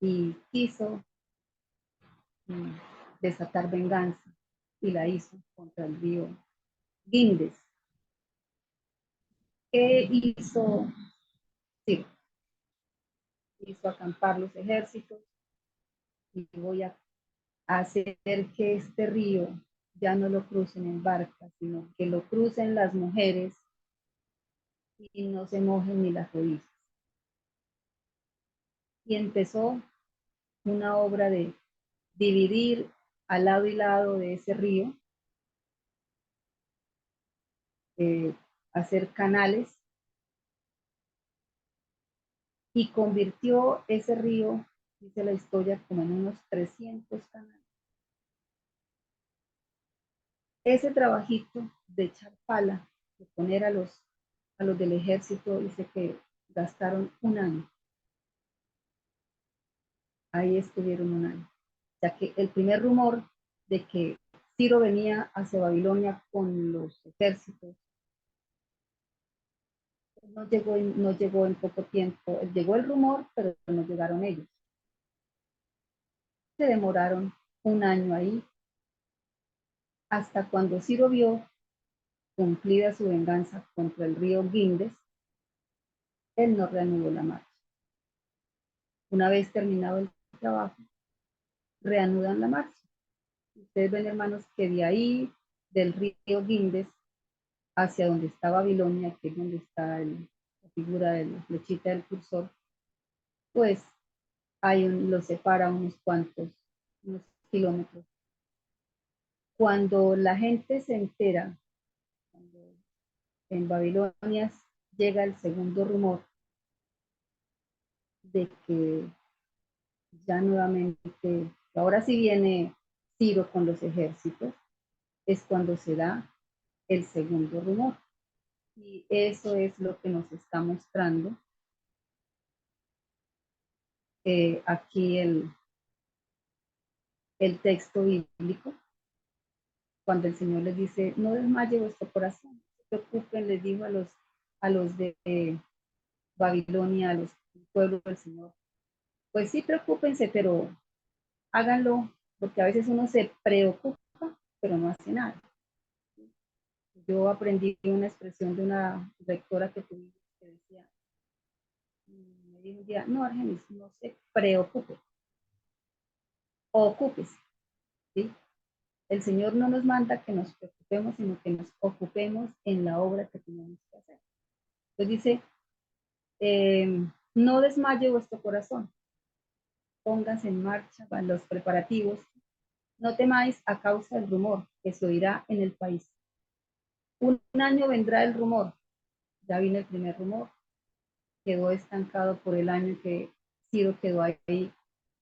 y quiso desatar venganza y la hizo contra el río Guindes. ¿Qué hizo Ciro? Hizo acampar los ejércitos y voy a hacer que este río ya no lo crucen en barca, sino que lo crucen las mujeres y no se mojen ni las rodillas. Y empezó una obra de dividir al lado y lado de ese río, hacer canales, y convirtió ese río, dice la historia, como en unos 300 canales. Ese trabajito de echar pala, de poner a los del ejército, dice que gastaron un año. Ahí estuvieron un año. O sea que el primer rumor de que Ciro venía hacia Babilonia con los ejércitos no llegó en poco tiempo. Llegó el rumor, pero no llegaron ellos. Se demoraron un año ahí, hasta cuando Ciro vio cumplida su venganza contra el río Guindes, él no reanudó la marcha. Una vez terminado el trabajo, reanudan la marcha. Ustedes ven, hermanos, que de ahí, del río Guindes, hacia donde está Babilonia, que es donde está la figura de la flechita del cursor, pues lo separa unos kilómetros. Cuando la gente se entera, cuando en Babilonia llega el segundo rumor de que ya nuevamente, ahora sí viene Ciro con los ejércitos, es cuando se da el segundo rumor. Y eso es lo que nos está mostrando aquí el texto bíblico, cuando el Señor les dice, no desmaye vuestro corazón, no se preocupen, les dijo a los de Babilonia, a los pueblos del Señor, pues sí, preocúpense, pero háganlo, porque a veces uno se preocupa, pero no hace nada. Yo aprendí una expresión de una rectora que tuvimos que decía, me dijo un día, no, Argenis, no se preocupe, ocúpese, ¿sí? El Señor no nos manda que nos preocupemos, sino que nos ocupemos en la obra que tenemos que hacer. Entonces dice, no desmaye vuestro corazón, pónganse en marcha los preparativos, no temáis a causa del rumor que se oirá en el país. Un año vendrá el rumor, ya vino el primer rumor, quedó estancado por el año que Ciro quedó ahí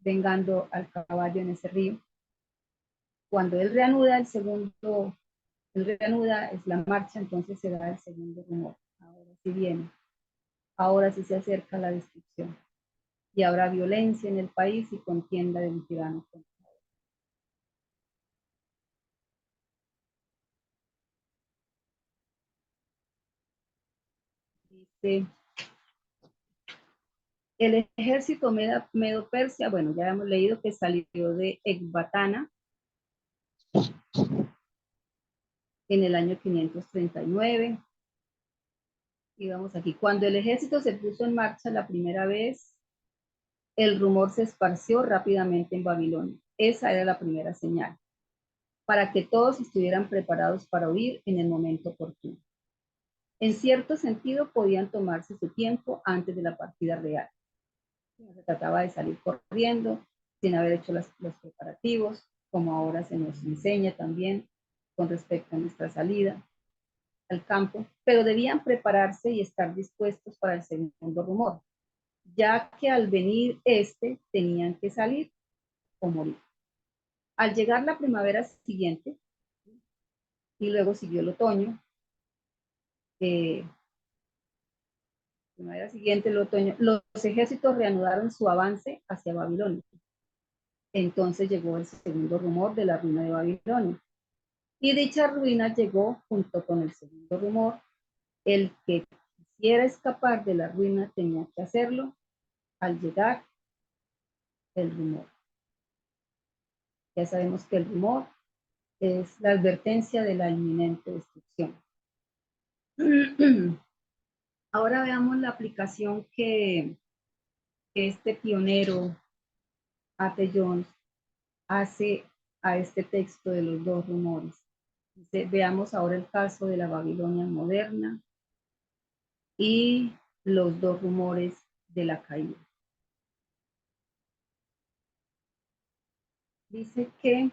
vengando al caballo en ese río. Cuando él reanuda él reanuda es la marcha, entonces se da el segundo rumor. Ahora sí viene, ahora sí se acerca la destrucción. Y habrá violencia en el país y contienda de un tirano contra otro. Dice, el ejército medo-persia, bueno, ya hemos leído que salió de Ecbatana en el año 539. Y vamos aquí, cuando el ejército se puso en marcha la primera vez, el rumor se esparció rápidamente en Babilonia. Esa era la primera señal, para que todos estuvieran preparados para huir en el momento oportuno. En cierto sentido, podían tomarse su tiempo antes de la partida real. No se trataba de salir corriendo sin haber hecho los preparativos, como ahora se nos enseña también con respecto a nuestra salida al campo, pero debían prepararse y estar dispuestos para el segundo rumor, ya que al venir tenían que salir o morir. Al llegar la primavera siguiente, y luego siguió el otoño, primavera siguiente, el otoño, los ejércitos reanudaron su avance hacia Babilonia. Entonces llegó el segundo rumor de la ruina de Babilonia. Y dicha ruina llegó junto con el segundo rumor. El que quisiera escapar de la ruina tenía que hacerlo al llegar el rumor. Ya sabemos que el rumor es la advertencia de la inminente destrucción. Ahora veamos la aplicación que este pionero, A.T. Jones, hace a este texto de los dos rumores. Dice, veamos ahora el caso de la Babilonia moderna y los dos rumores de la caída. Dice que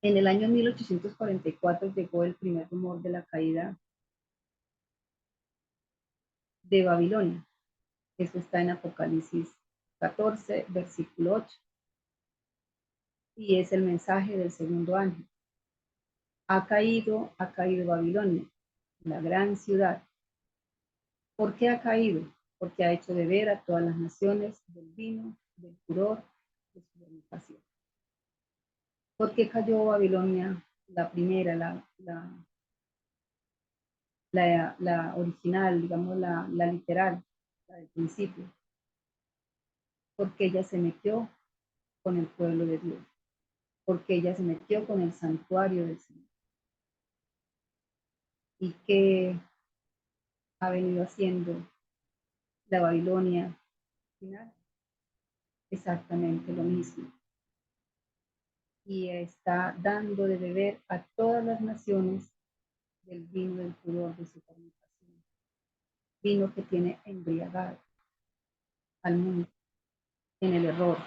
en el año 1844 llegó el primer rumor de la caída de Babilonia. Eso está en Apocalipsis 14, versículo 8. Y es el mensaje del segundo ángel. Ha caído Babilonia, la gran ciudad. ¿Por qué ha caído? Porque ha hecho beber a todas las naciones del vino, del furor, de su fornicación. ¿Por qué cayó Babilonia, la primera, la original, digamos, la literal, la del principio? Porque ella se metió con el pueblo de Dios, porque ella se metió con el santuario del Señor. ¿Y qué ha venido haciendo la Babilonia final? Exactamente lo mismo. Y está dando de beber a todas las naciones del vino del furor de su fornicación. Vino que tiene embriagado al mundo en el error.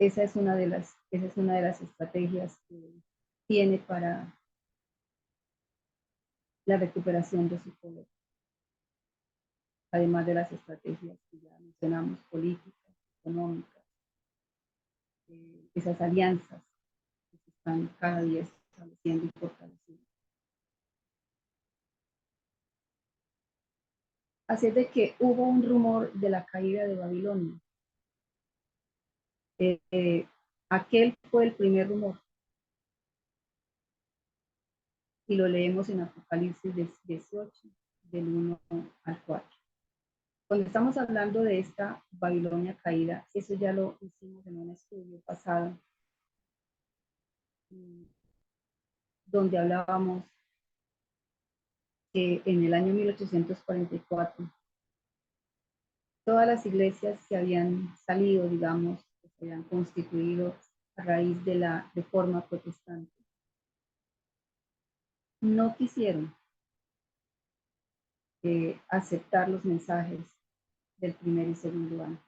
Esa es una de las estrategias que tiene para la recuperación de su poder, además de las estrategias que ya mencionamos, políticas, económicas, esas alianzas que se están cada día estableciendo y fortaleciendo. Así es de que hubo un rumor de la caída de Babilonia. Aquel fue el primer rumor. Y lo leemos en Apocalipsis 18, del 1 al 4. Cuando estamos hablando de esta Babilonia caída, eso ya lo hicimos en un estudio pasado, donde hablábamos que en el año 1844 todas las iglesias se habían salido, digamos, que se habían constituido a raíz de la reforma protestante. No quisieron aceptar los mensajes del primer y segundo año.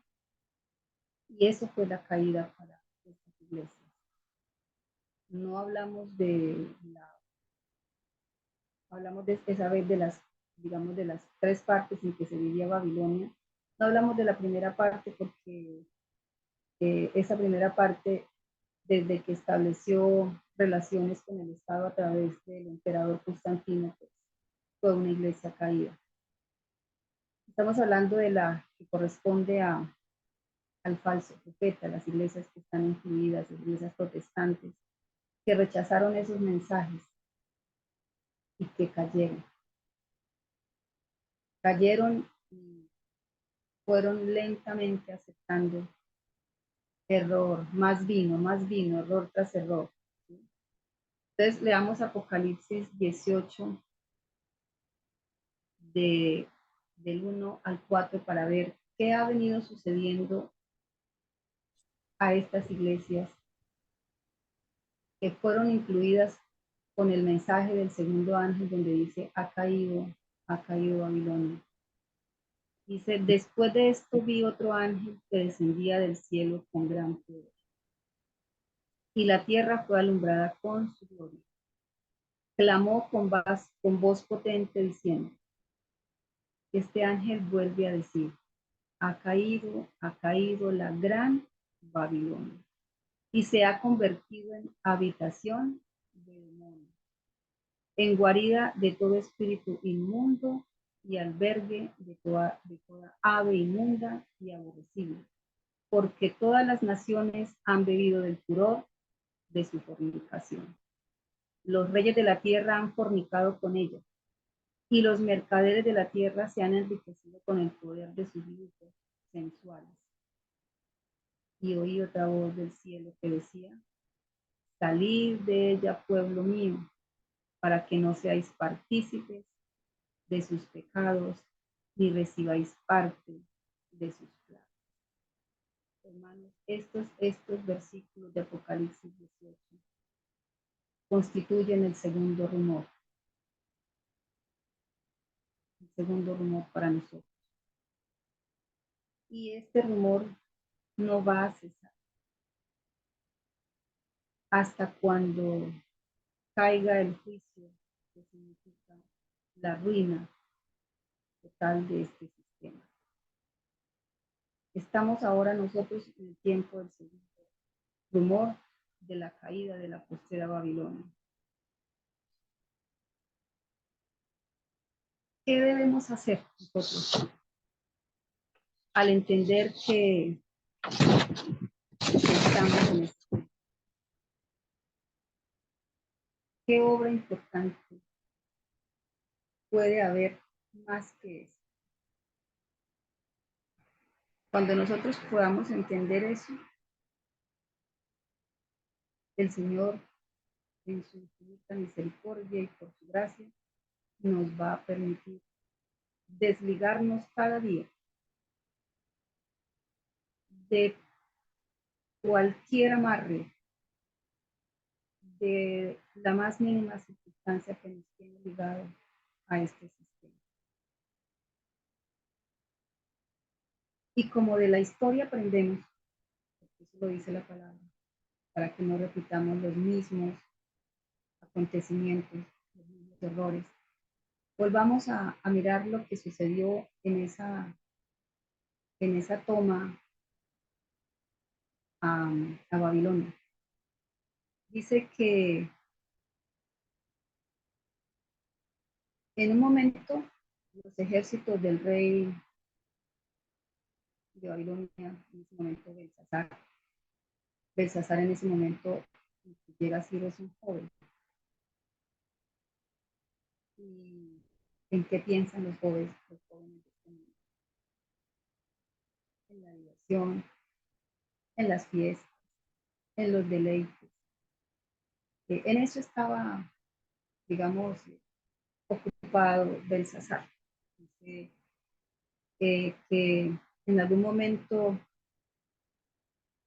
Y eso fue la caída para estas iglesias. No hablamos hablamos de esa vez de las, digamos, de las tres partes en que se vivía Babilonia. No hablamos de la primera parte porque esa primera parte, desde que estableció relaciones con el Estado a través del emperador Constantino, pues, fue una iglesia caída. Estamos hablando de la que corresponde al falso profeta, las iglesias que están incluidas, las iglesias protestantes, que rechazaron esos mensajes y que cayeron. Cayeron y fueron lentamente aceptando error, más vino, error tras error. Entonces leamos Apocalipsis 18 del 1 al 4 para ver qué ha venido sucediendo a estas iglesias que fueron incluidas con el mensaje del segundo ángel donde dice, ha caído Babilonia. Dice, después de esto vi otro ángel que descendía del cielo con gran poder. Y la tierra fue alumbrada con su gloria. Clamó con voz potente diciendo, este ángel vuelve a decir, ha caído la gran Babilonia y se ha convertido en habitación de demonios, en guarida de todo espíritu inmundo y albergue de toda ave inmunda y aborrecible, porque todas las naciones han bebido del furor de su fornicación. Los reyes de la tierra han fornicado con ella, y los mercaderes de la tierra se han enriquecido con el poder de sus lujos sensuales. Y oí otra voz del cielo que decía, salid de ella, pueblo mío, para que no seáis partícipes de sus pecados, ni recibáis parte de sus plagas. Hermanos, estos versículos de Apocalipsis 18 constituyen el segundo rumor para nosotros. Y este rumor no va a cesar hasta cuando caiga el juicio, que significa la ruina total de este sistema. Estamos ahora nosotros en el tiempo del segundo rumor de la caída de la postera Babilonia. ¿Qué debemos hacer nosotros al entender que estamos en esto? ¿Qué obra importante puede haber más que eso? Cuando nosotros podamos entender eso, el Señor, en su infinita misericordia y por su gracia, nos va a permitir desligarnos cada día de cualquier amarre, de la más mínima circunstancia que nos tiene ligado a este sistema. Y como de la historia aprendemos, porque eso lo dice la palabra, para que no repitamos los mismos acontecimientos, los mismos errores, volvamos a mirar lo que sucedió en esa toma a Babilonia. Dice que en un momento los ejércitos del rey de Babilonia, en ese momento Belsasar en ese momento llega a ser un joven. ¿Y en qué piensan los jóvenes de este mundo? En la diversión, en las fiestas, en los deleites. En eso estaba, digamos, ocupado Belsasar. Dice que en algún momento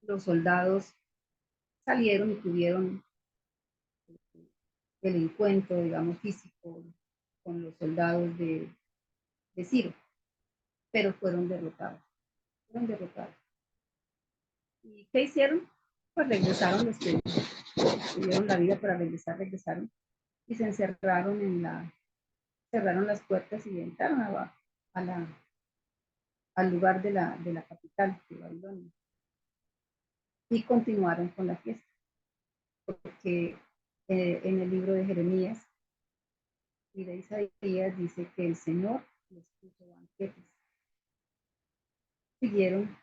los soldados salieron y tuvieron el encuentro, digamos, físico con los soldados de Ciro, pero fueron derrotados. ¿Y qué hicieron? Pues regresaron, los que tuvieron la vida para regresaron y se encerraron cerraron las puertas y entraron al lugar de la capital de Babilonia y continuaron con la fiesta, porque en el libro de Jeremías y de Isaías dice que el Señor les puso banquetes. Siguieron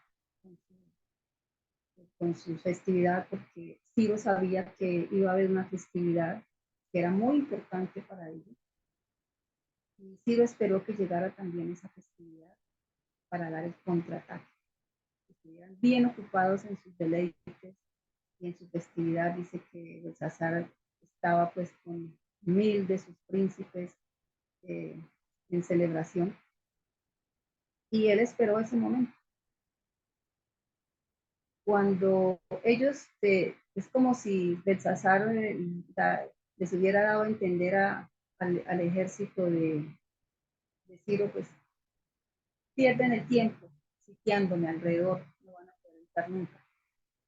con su festividad porque Ciro sabía que iba a haber una festividad que era muy importante para ellos. Y Ciro esperó que llegara también esa festividad para dar el contraataque. Estuvieran bien ocupados en sus deleites y en su festividad. Dice que Belsasar estaba pues con 1000 de sus príncipes en celebración. Y él esperó ese momento. Cuando ellos, es como si Belsasar les hubiera dado a entender al ejército de Ciro, pues pierden el tiempo sitiándome alrededor, no van a poder entrar nunca.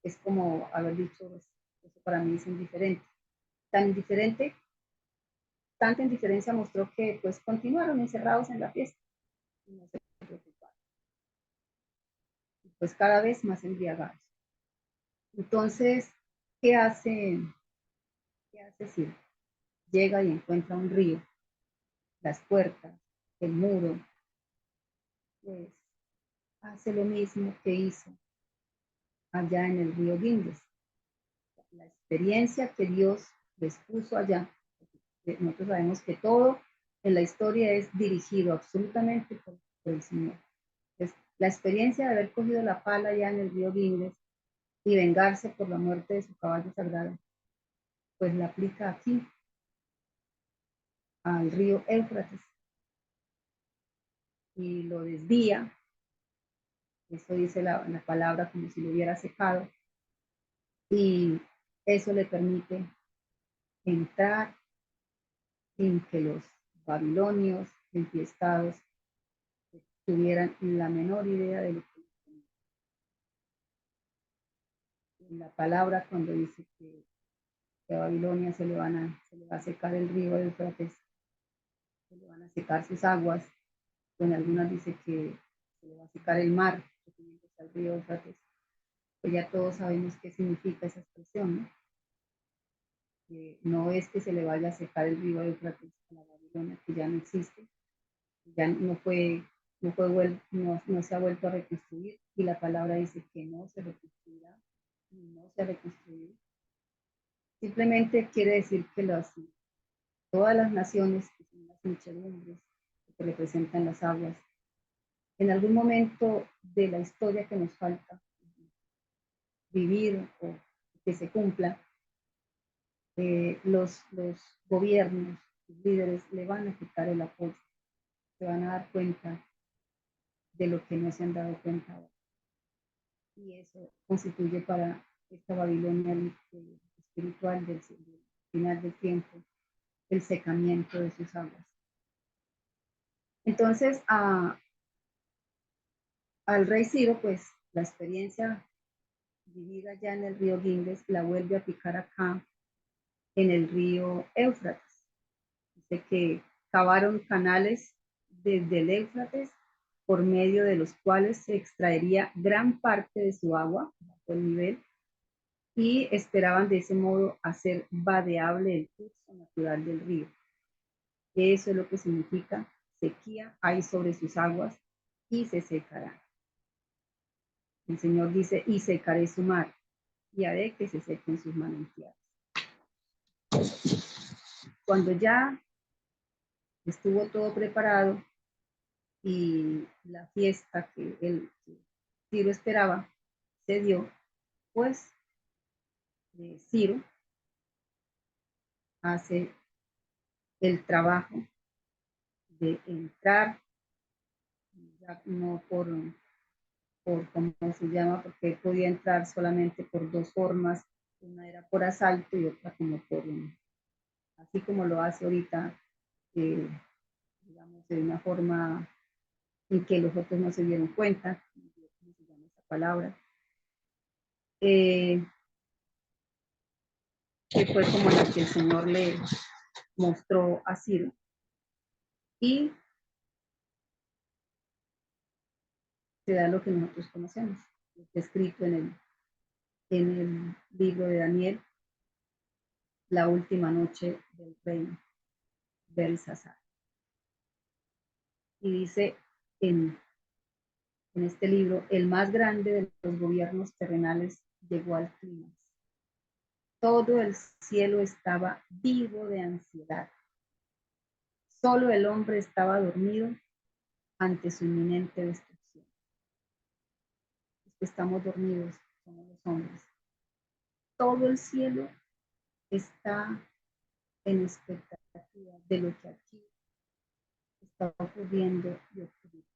Es como haber dicho, pues, eso para mí es indiferente. Tan indiferente, tanta indiferencia mostró que pues continuaron encerrados en la fiesta y no se preocuparon. Y pues cada vez más embriagados. Entonces, ¿qué hace Ciro? Llega y encuentra un río, las puertas, el muro, pues hace lo mismo que hizo allá en el río Guindes. La experiencia que Dios les puso allá, nosotros sabemos que todo en la historia es dirigido absolutamente por el Señor. Entonces, la experiencia de haber cogido la pala allá en el río Guindes y vengarse por la muerte de su caballo sagrado, pues la aplica aquí, al río Éufrates, y lo desvía. Eso dice la palabra como si lo hubiera secado, y eso le permite entrar sin que los babilonios enfiestados tuvieran la menor idea de lo que la palabra cuando dice que a Babilonia se le va a secar el río de Eufrates, se le van a secar sus aguas, bueno, algunas dice que se le va a secar el mar, el río Eufrates, pues ya todos sabemos qué significa esa expresión, ¿no? Que no es que se le vaya a secar el río Eufrates a la Babilonia, que ya no existe, ya no se ha vuelto a reconstruir, y la palabra dice que no se reconstruirá, no se ha reconstruido. Simplemente quiere decir que todas las naciones, que son las muchedumbres, que representan las aguas, en algún momento de la historia que nos falta vivir o que se cumpla, los gobiernos, los líderes le van a quitar el apoyo, se van a dar cuenta de lo que no se han dado cuenta ahora. Y eso constituye para esta Babilonia espiritual del final del tiempo, el secamiento de sus aguas. Entonces, al rey Ciro, pues la experiencia vivida ya en el río Guindes la vuelve a aplicar acá en el río Éufrates. Dice que cavaron canales desde el Éufrates por medio de los cuales se extraería gran parte de su agua bajo el nivel y esperaban de ese modo hacer vadeable el curso natural del río. Eso es lo que significa sequía hay sobre sus aguas y se secará. El Señor dice, y secaré su mar y haré que se sequen sus manantiales. Cuando ya estuvo todo preparado y la fiesta que Ciro esperaba se dio, pues Ciro hace el trabajo de entrar, ya no por cómo se llama, porque podía entrar solamente por dos formas, una era por asalto y otra como por, así como lo hace ahorita, digamos, de una forma en que los otros no se dieron cuenta, ¿cómo se llama esa palabra? Que fue como la que el Señor le mostró a Ciro. Y se da lo que nosotros conocemos, está escrito en el libro de Daniel, la última noche del rey Belsasar. Y dice en este libro, el más grande de los gobiernos terrenales llegó al clímax. Todo el cielo estaba vivo de ansiedad. Solo el hombre estaba dormido ante su inminente destrucción. Los que estamos dormidos somos los hombres. Todo el cielo está en expectativa de lo que aquí está ocurriendo y ocurriendo.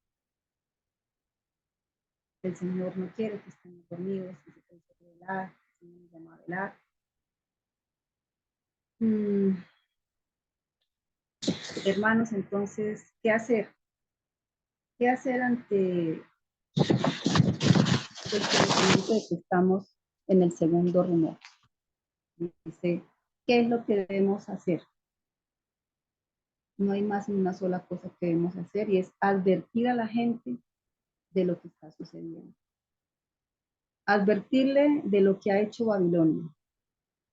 El Señor no quiere que estemos dormidos, que se puede velar, que se nos llama a velar. Hermanos, entonces, ¿qué hacer? ¿Qué hacer ante el conocimiento de que estamos en el segundo rumor? Dice, ¿qué es lo que debemos hacer? No hay más una sola cosa que debemos hacer y es advertir a la gente de lo que está sucediendo. Advertirle de lo que ha hecho Babilonia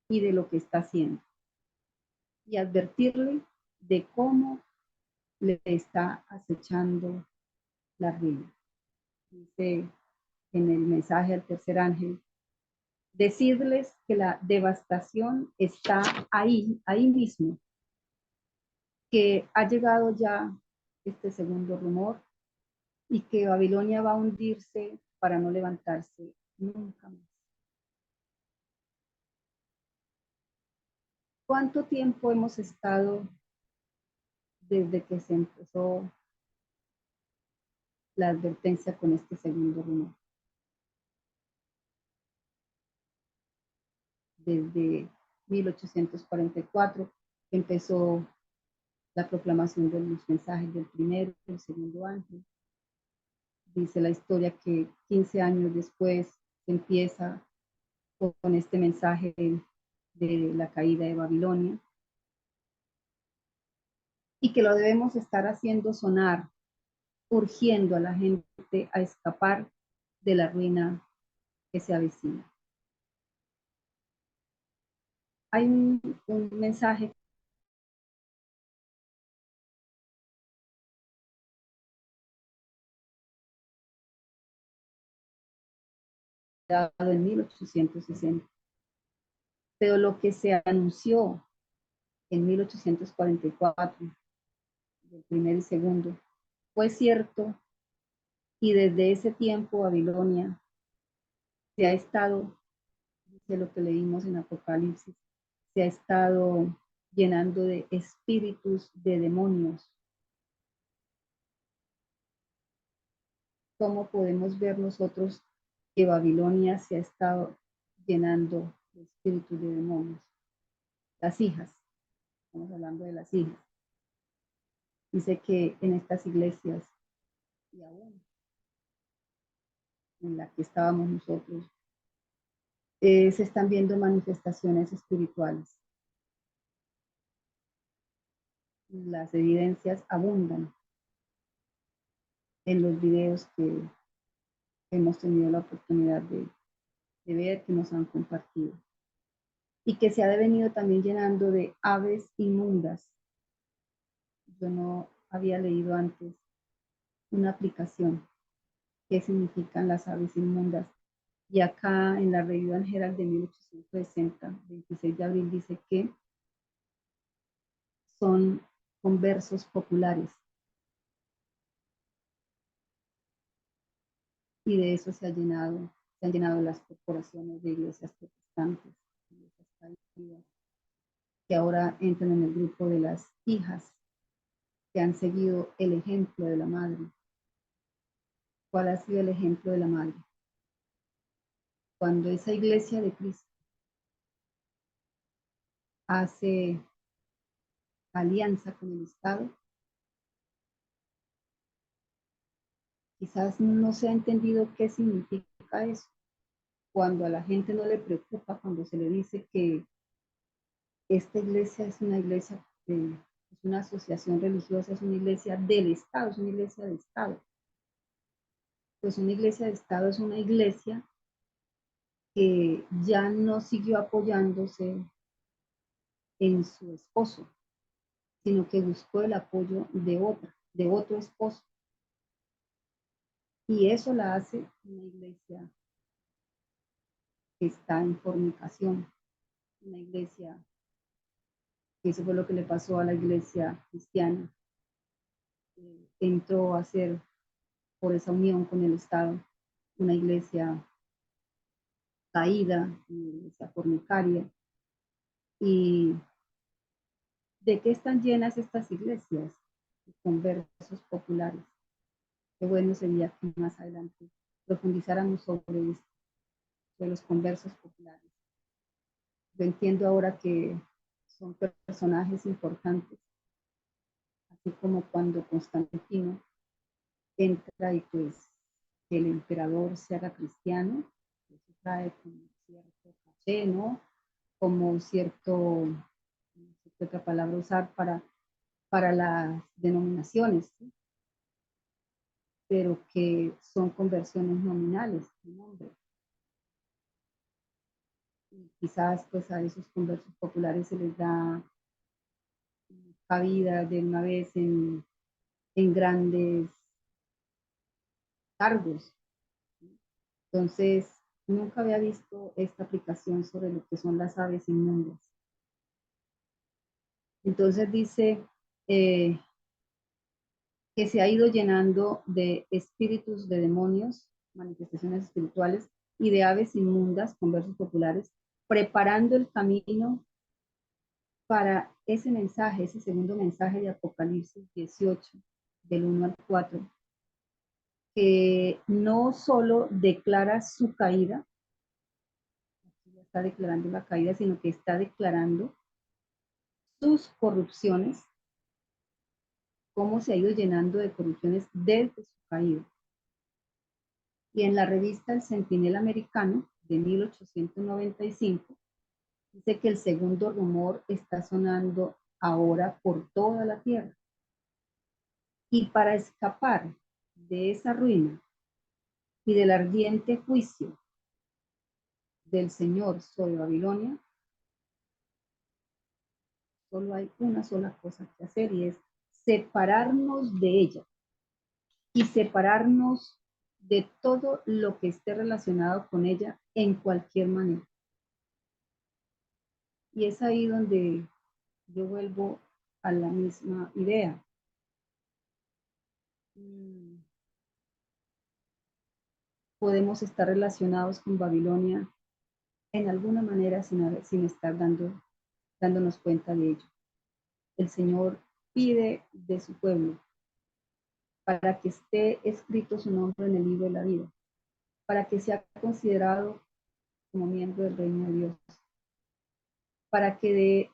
y de lo que está haciendo. Y advertirle de cómo le está acechando la ruina. Dice en el mensaje al tercer ángel, decirles que la devastación está ahí mismo, que ha llegado ya este segundo rumor y que Babilonia va a hundirse para no levantarse nunca más. ¿Cuánto tiempo hemos estado desde que se empezó la advertencia con este segundo rumor? Desde 1844 empezó la proclamación de los mensajes del primero y del segundo ángel. Dice la historia que 15 años después se empieza con este mensaje de la caída de Babilonia y que lo debemos estar haciendo sonar, urgiendo a la gente a escapar de la ruina que se avecina. Hay un mensaje dado en 1860, pero lo que se anunció en 1844, del primer y segundo, fue cierto y desde ese tiempo Babilonia se ha estado, dice lo que leímos en Apocalipsis, se ha estado llenando de espíritus de demonios. ¿Cómo podemos ver nosotros que Babilonia se ha estado llenando de espíritus de demonios? Las hijas, estamos hablando de las hijas. Dice que en estas iglesias, y aún en la que estábamos nosotros, se están viendo manifestaciones espirituales. las evidencias abundan en los videos que hemos tenido la oportunidad de ver, que nos han compartido. Y que se ha venido también llenando de aves inmundas. Yo no había leído antes una aplicación qué significan las aves inmundas. Y acá en la Revista Herald de 1860, 26 de abril, dice que son conversos populares. Y de eso se han llenado las corporaciones de iglesias protestantes, iglesias caídas, que ahora entran en el grupo de las hijas que han seguido el ejemplo de la madre. ¿Cuál ha sido el ejemplo de la madre? Cuando esa iglesia de Cristo hace alianza con el Estado, quizás no se ha entendido qué significa eso. Cuando a la gente no le preocupa, cuando se le dice que esta iglesia es una iglesia, es una asociación religiosa, es una iglesia del Estado, es una iglesia de Estado. Pues una iglesia de Estado es una iglesia que ya no siguió apoyándose en su esposo, sino que buscó el apoyo de otro esposo. Y eso la hace una iglesia que está en fornicación, una iglesia, que eso fue lo que le pasó a la iglesia cristiana, entró a ser, por esa unión con el Estado, una iglesia caída, una iglesia fornicaria. ¿Y de qué están llenas estas iglesias? De conversos populares. Qué bueno sería que más adelante profundizáramos sobre esto, sobre los conversos populares. Yo entiendo ahora que son personajes importantes, así como cuando Constantino entra y pues que el emperador se haga cristiano, eso trae como cierto caché, ¿no? Como cierto, no sé qué otra palabra usar para las denominaciones, ¿sí? Pero que son conversiones nominales de nombre. Y quizás pues a esos conversos populares se les da cabida de una vez en grandes cargos. Entonces, nunca había visto esta aplicación sobre lo que son las aves inmundas. Entonces dice que se ha ido llenando de espíritus de demonios, manifestaciones espirituales, y de aves inmundas, con versos populares, preparando el camino para ese mensaje, ese segundo mensaje de Apocalipsis 18, del 1 al 4, que no solo declara su caída, está declarando la caída, sino que está declarando sus corrupciones, cómo se ha ido llenando de corrupciones desde su caída. Y en la revista El Centinela Americano de 1895 dice que el segundo rumor está sonando ahora por toda la tierra. Y para escapar de esa ruina y del ardiente juicio del Señor sobre Babilonia, solo hay una sola cosa que hacer, y es separarnos de ella y separarnos de todo lo que esté relacionado con ella en cualquier manera. Y es ahí donde yo vuelvo a la misma idea. Podemos estar relacionados con Babilonia en alguna manera sin estar dándonos cuenta de ello. El Señor pide de su pueblo para que esté escrito su nombre en el libro de la vida, para que sea considerado como miembro del reino de Dios, para que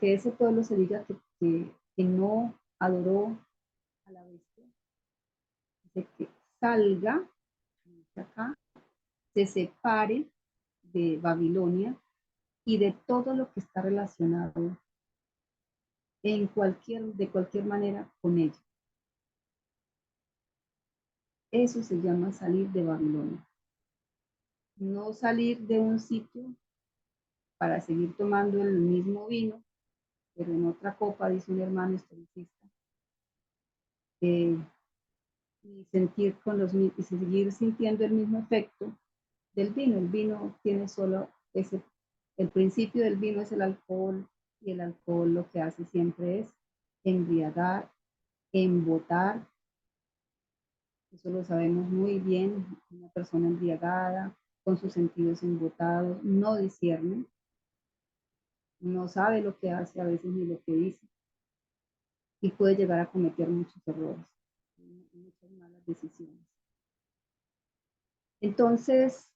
ese pueblo se diga que no adoró a la bestia, de que salga de acá, se separe de Babilonia y de todo lo que está relacionado de cualquier manera con ella. Eso se llama salir de Babilonia. No salir de un sitio para seguir tomando el mismo vino, pero en otra copa, dice un hermano historicista, y sentir y seguir sintiendo el mismo efecto del vino. El vino tiene solo el principio del vino es el alcohol, y el alcohol lo que hace siempre es embriagar, embotar. Eso lo sabemos muy bien. Una persona embriagada, con sus sentidos embotados, no discierne, no sabe lo que hace a veces ni lo que dice, y puede llegar a cometer muchos errores, muchas malas decisiones. Entonces,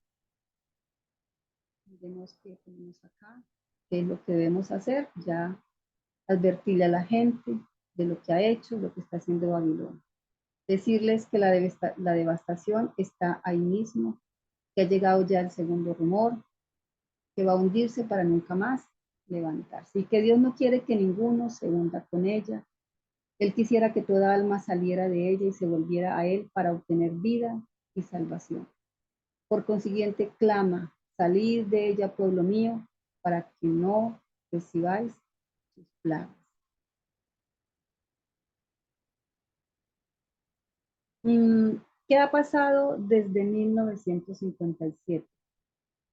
vemos que tenemos acá, qué es lo que debemos hacer, ya advertirle a la gente de lo que ha hecho, lo que está haciendo Babilonia. Decirles que la devastación está ahí mismo, que ha llegado ya el segundo rumor, que va a hundirse para nunca más levantarse, y que Dios no quiere que ninguno se hunda con ella. Él quisiera que toda alma saliera de ella y se volviera a Él para obtener vida y salvación. Por consiguiente, clama, salid de ella, pueblo mío, para que no recibáis sus plagas. ¿Qué ha pasado desde 1957,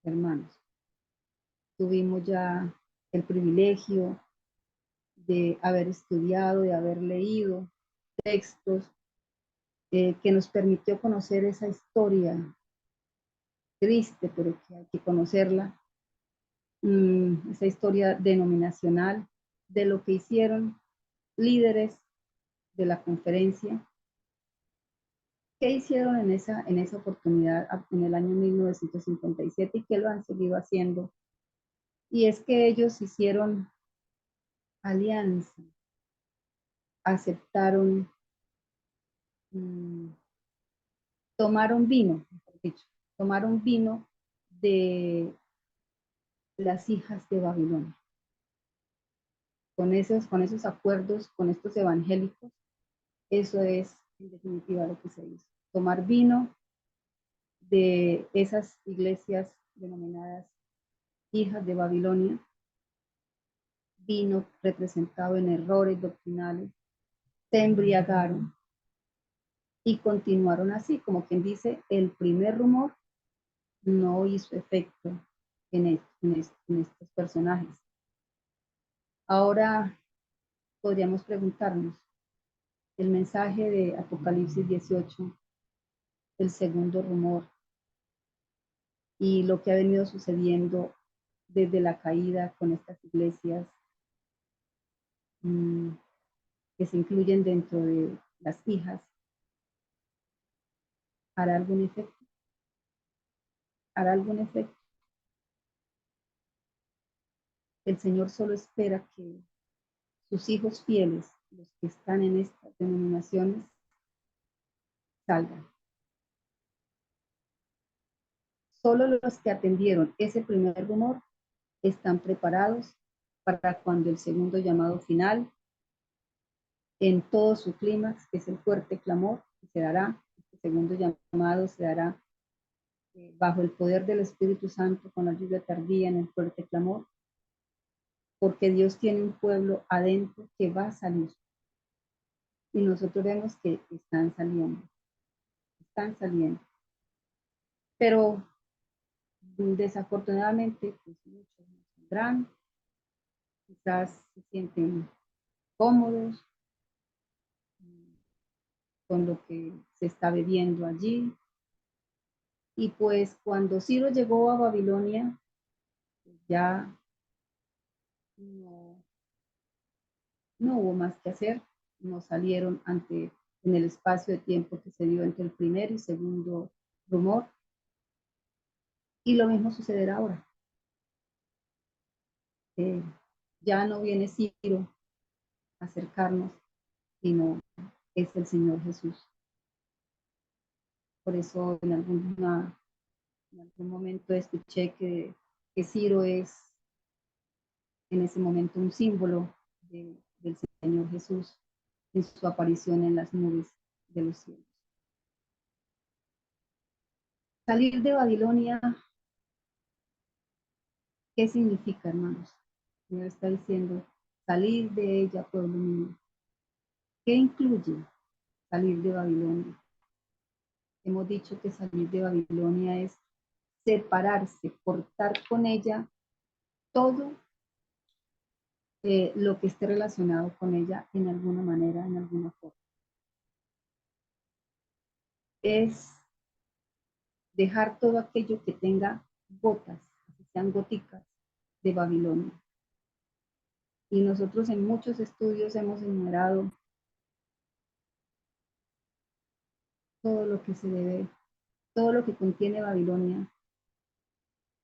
hermanos? Tuvimos ya el privilegio de haber estudiado, de haber leído textos que nos permitió conocer esa historia triste, pero que hay que conocerla, esa historia denominacional de lo que hicieron líderes de la conferencia. ¿Qué hicieron en esa oportunidad en el año 1957 y qué lo han seguido haciendo? Y es que ellos hicieron alianza, aceptaron, tomaron vino, mejor dicho, tomaron vino de las hijas de Babilonia. Con esos acuerdos, con estos evangélicos, eso es en definitiva lo que se hizo. Tomar vino de esas iglesias denominadas hijas de Babilonia, vino representado en errores doctrinales, se embriagaron y continuaron así, como quien dice, el primer rumor no hizo efecto en estos personajes. Ahora podríamos preguntarnos, el mensaje de Apocalipsis 18, el segundo rumor, y lo que ha venido sucediendo desde la caída con estas iglesias que se incluyen dentro de las hijas, ¿hará algún efecto? ¿Hará algún efecto? El Señor solo espera que sus hijos fieles, los que están en estas denominaciones, salgan. Solo los que atendieron ese primer rumor están preparados para cuando el segundo llamado final, en todo su clímax, que es el fuerte clamor, se dará. Este segundo llamado se dará bajo el poder del Espíritu Santo, con la lluvia tardía en el fuerte clamor, porque Dios tiene un pueblo adentro que va a salir. Y nosotros vemos que están saliendo. Pero desafortunadamente, pues muchos no saldrán, quizás se sienten cómodos con lo que se está bebiendo allí. Y pues cuando Ciro llegó a Babilonia, ya no hubo más que hacer, no salieron en el espacio de tiempo que se dio entre el primer y segundo rumor. Y lo mismo sucederá ahora. Ya no viene Ciro a acercarnos, sino es el Señor Jesús. Por eso en algún momento escuché que Ciro es en ese momento un símbolo del Señor Señor Jesús en su aparición en las nubes de los cielos. Salir de Babilonia, ¿qué significa, hermanos? El Señor está diciendo, salir de ella, pueblo mío. ¿Qué incluye salir de Babilonia? Hemos dicho que salir de Babilonia es separarse, cortar con ella todo lo que esté relacionado con ella en alguna manera, en alguna forma. Es dejar todo aquello que tenga gotas, que sean goticas de Babilonia. Y nosotros en muchos estudios hemos enumerado todo lo que se debe, todo lo que contiene Babilonia,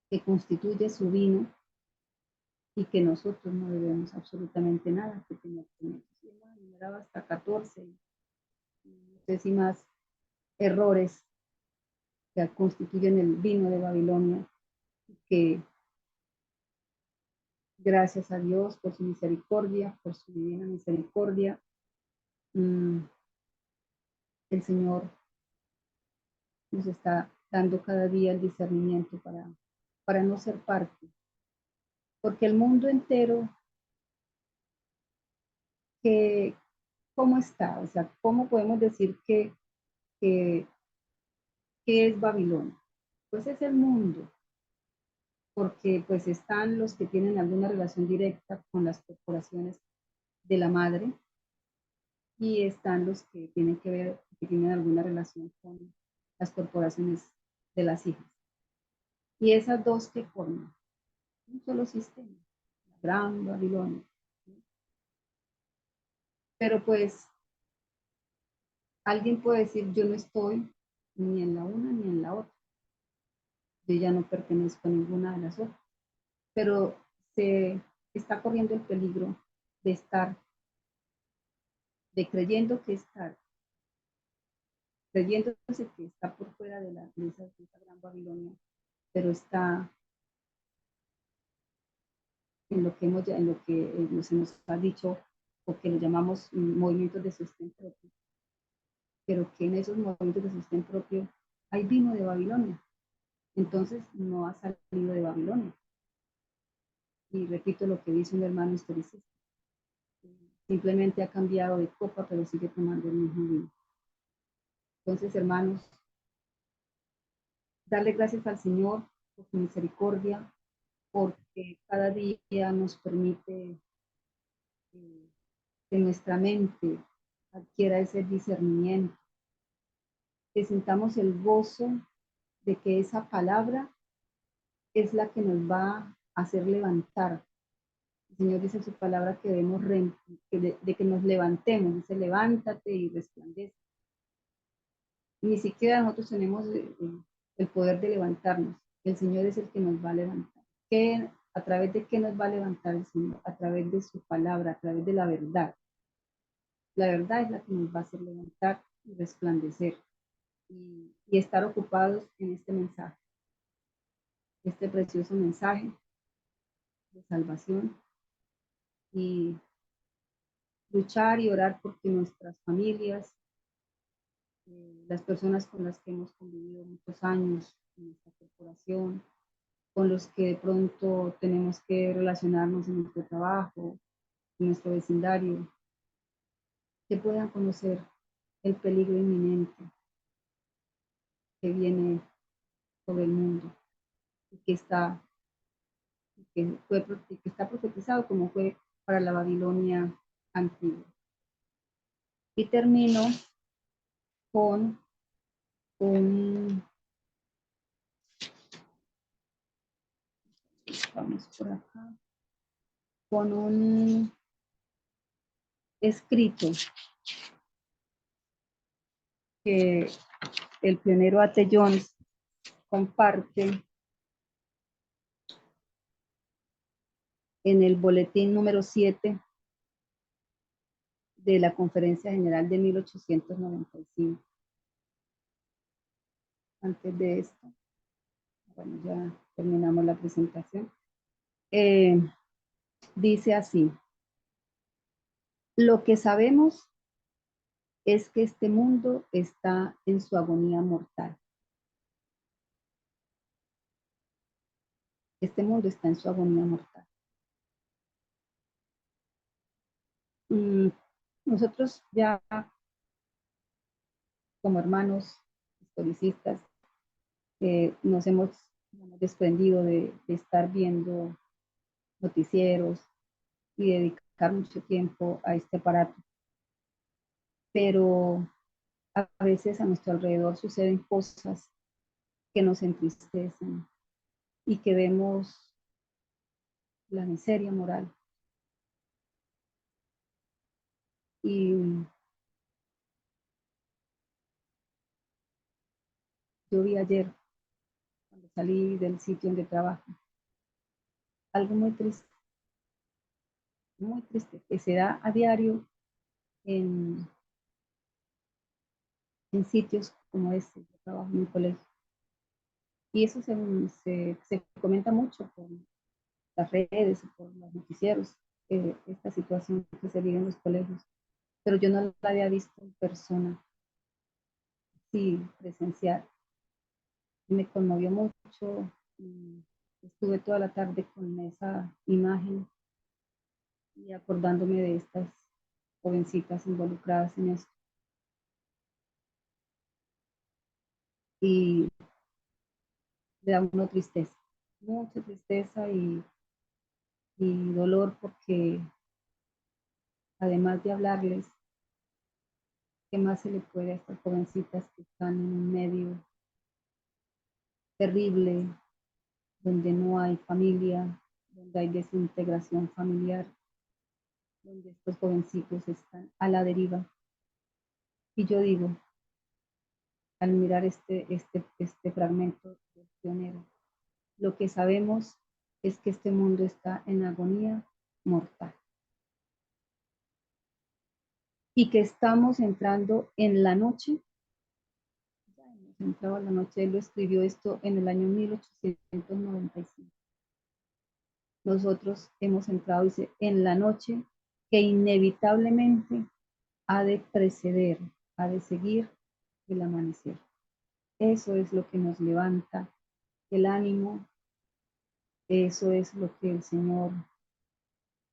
que constituye su vino y que nosotros no debemos absolutamente nada que tener con ellos. Hemos enumerado hasta 14, no sé si más errores que constituyen el vino de Babilonia, que gracias a Dios por su misericordia, por su divina misericordia, el Señor nos está dando cada día el discernimiento para no ser parte. Porque el mundo entero, que, ¿cómo está? O sea, ¿cómo podemos decir que es Babilonia? Pues es el mundo, porque pues están los que tienen alguna relación directa con las corporaciones de la madre y están los que tienen que ver, que tienen alguna relación con las corporaciones de las hijas. Y esas dos que forman un solo sistema, la gran Babilonia. Pero pues alguien puede decir, yo no estoy ni en la una ni en la otra. Yo ya no pertenezco a ninguna de las otras. Pero se está corriendo el peligro de estar, de creyéndose que está por fuera de esa gran Babilonia, pero está en lo que nos ha dicho, o que lo llamamos movimientos de sostén propio, pero que en esos movimientos de sostén propio hay vino de Babilonia. Entonces no ha salido de Babilonia. Y repito lo que dice un hermano historicista. Simplemente ha cambiado de copa, pero sigue tomando el mismo vino. Entonces, hermanos, darle gracias al Señor por su misericordia, porque cada día nos permite que nuestra mente adquiera ese discernimiento, que sintamos el gozo de que esa palabra es la que nos va a hacer levantar. El Señor dice en su palabra que debemos de que nos levantemos, dice levántate y resplandece. Ni siquiera nosotros tenemos el poder de levantarnos. El Señor es el que nos va a levantar. ¿A través de qué nos va a levantar el Señor? A través de su palabra, a través de la verdad. La verdad es la que nos va a hacer levantar y resplandecer y estar ocupados en este mensaje, este precioso mensaje de salvación, y luchar y orar porque nuestras familias, las personas con las que hemos convivido muchos años en esta corporación, con los que de pronto tenemos que relacionarnos en nuestro trabajo, en nuestro vecindario, que puedan conocer el peligro inminente que viene sobre el mundo y que está profetizado como fue para la Babilonia antigua. Y termino con vamos por acá, con un escrito que el pionero A.T. Jones comparte en el boletín número 7 de la Conferencia General de 1895. Antes de esto, bueno, ya terminamos la presentación. Dice así: Lo que sabemos es que este mundo está en su agonía mortal. Este mundo está en su agonía mortal. Nosotros ya como hermanos historicistas nos hemos desprendido de estar viendo noticieros y dedicar mucho tiempo a este aparato. Pero a veces a nuestro alrededor suceden cosas que nos entristecen y que vemos la miseria moral. Y yo vi ayer, cuando salí del sitio donde trabajo, algo muy triste, que se da a diario en sitios como este. Yo trabajo en un colegio. Y eso se comenta mucho por las redes, por los noticieros, esta situación que se vive en los colegios. Pero yo no la había visto en persona, sí, presencial. Me conmovió mucho. Y estuve toda la tarde con esa imagen y acordándome de estas jovencitas involucradas en esto. Y le da uno tristeza, mucha tristeza y dolor, porque además de hablarles, ¿qué más se le puede a estas jovencitas que están en un medio terrible, donde no hay familia, donde hay desintegración familiar, donde estos jovencitos están a la deriva? Y yo digo, al mirar este fragmento del pionero, lo que sabemos es que este mundo está en agonía mortal y que estamos entrando en la noche. Ya hemos entrado en la noche. Él lo escribió esto en el año 1895. Nosotros hemos entrado, dice, en la noche que inevitablemente ha de preceder, ha de seguir el amanecer. Eso es lo que nos levanta el ánimo. Eso es lo que el Señor,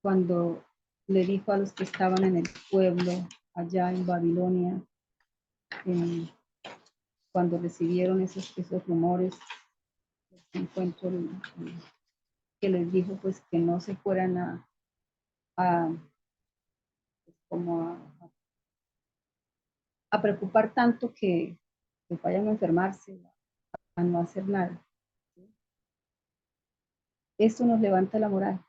cuando le dijo a los que estaban en el pueblo allá en Babilonia, cuando recibieron esos rumores, encuentro que les dijo pues que no se fueran a, como a preocupar tanto, que vayan a enfermarse, a no hacer nada. Esto nos levanta la moral.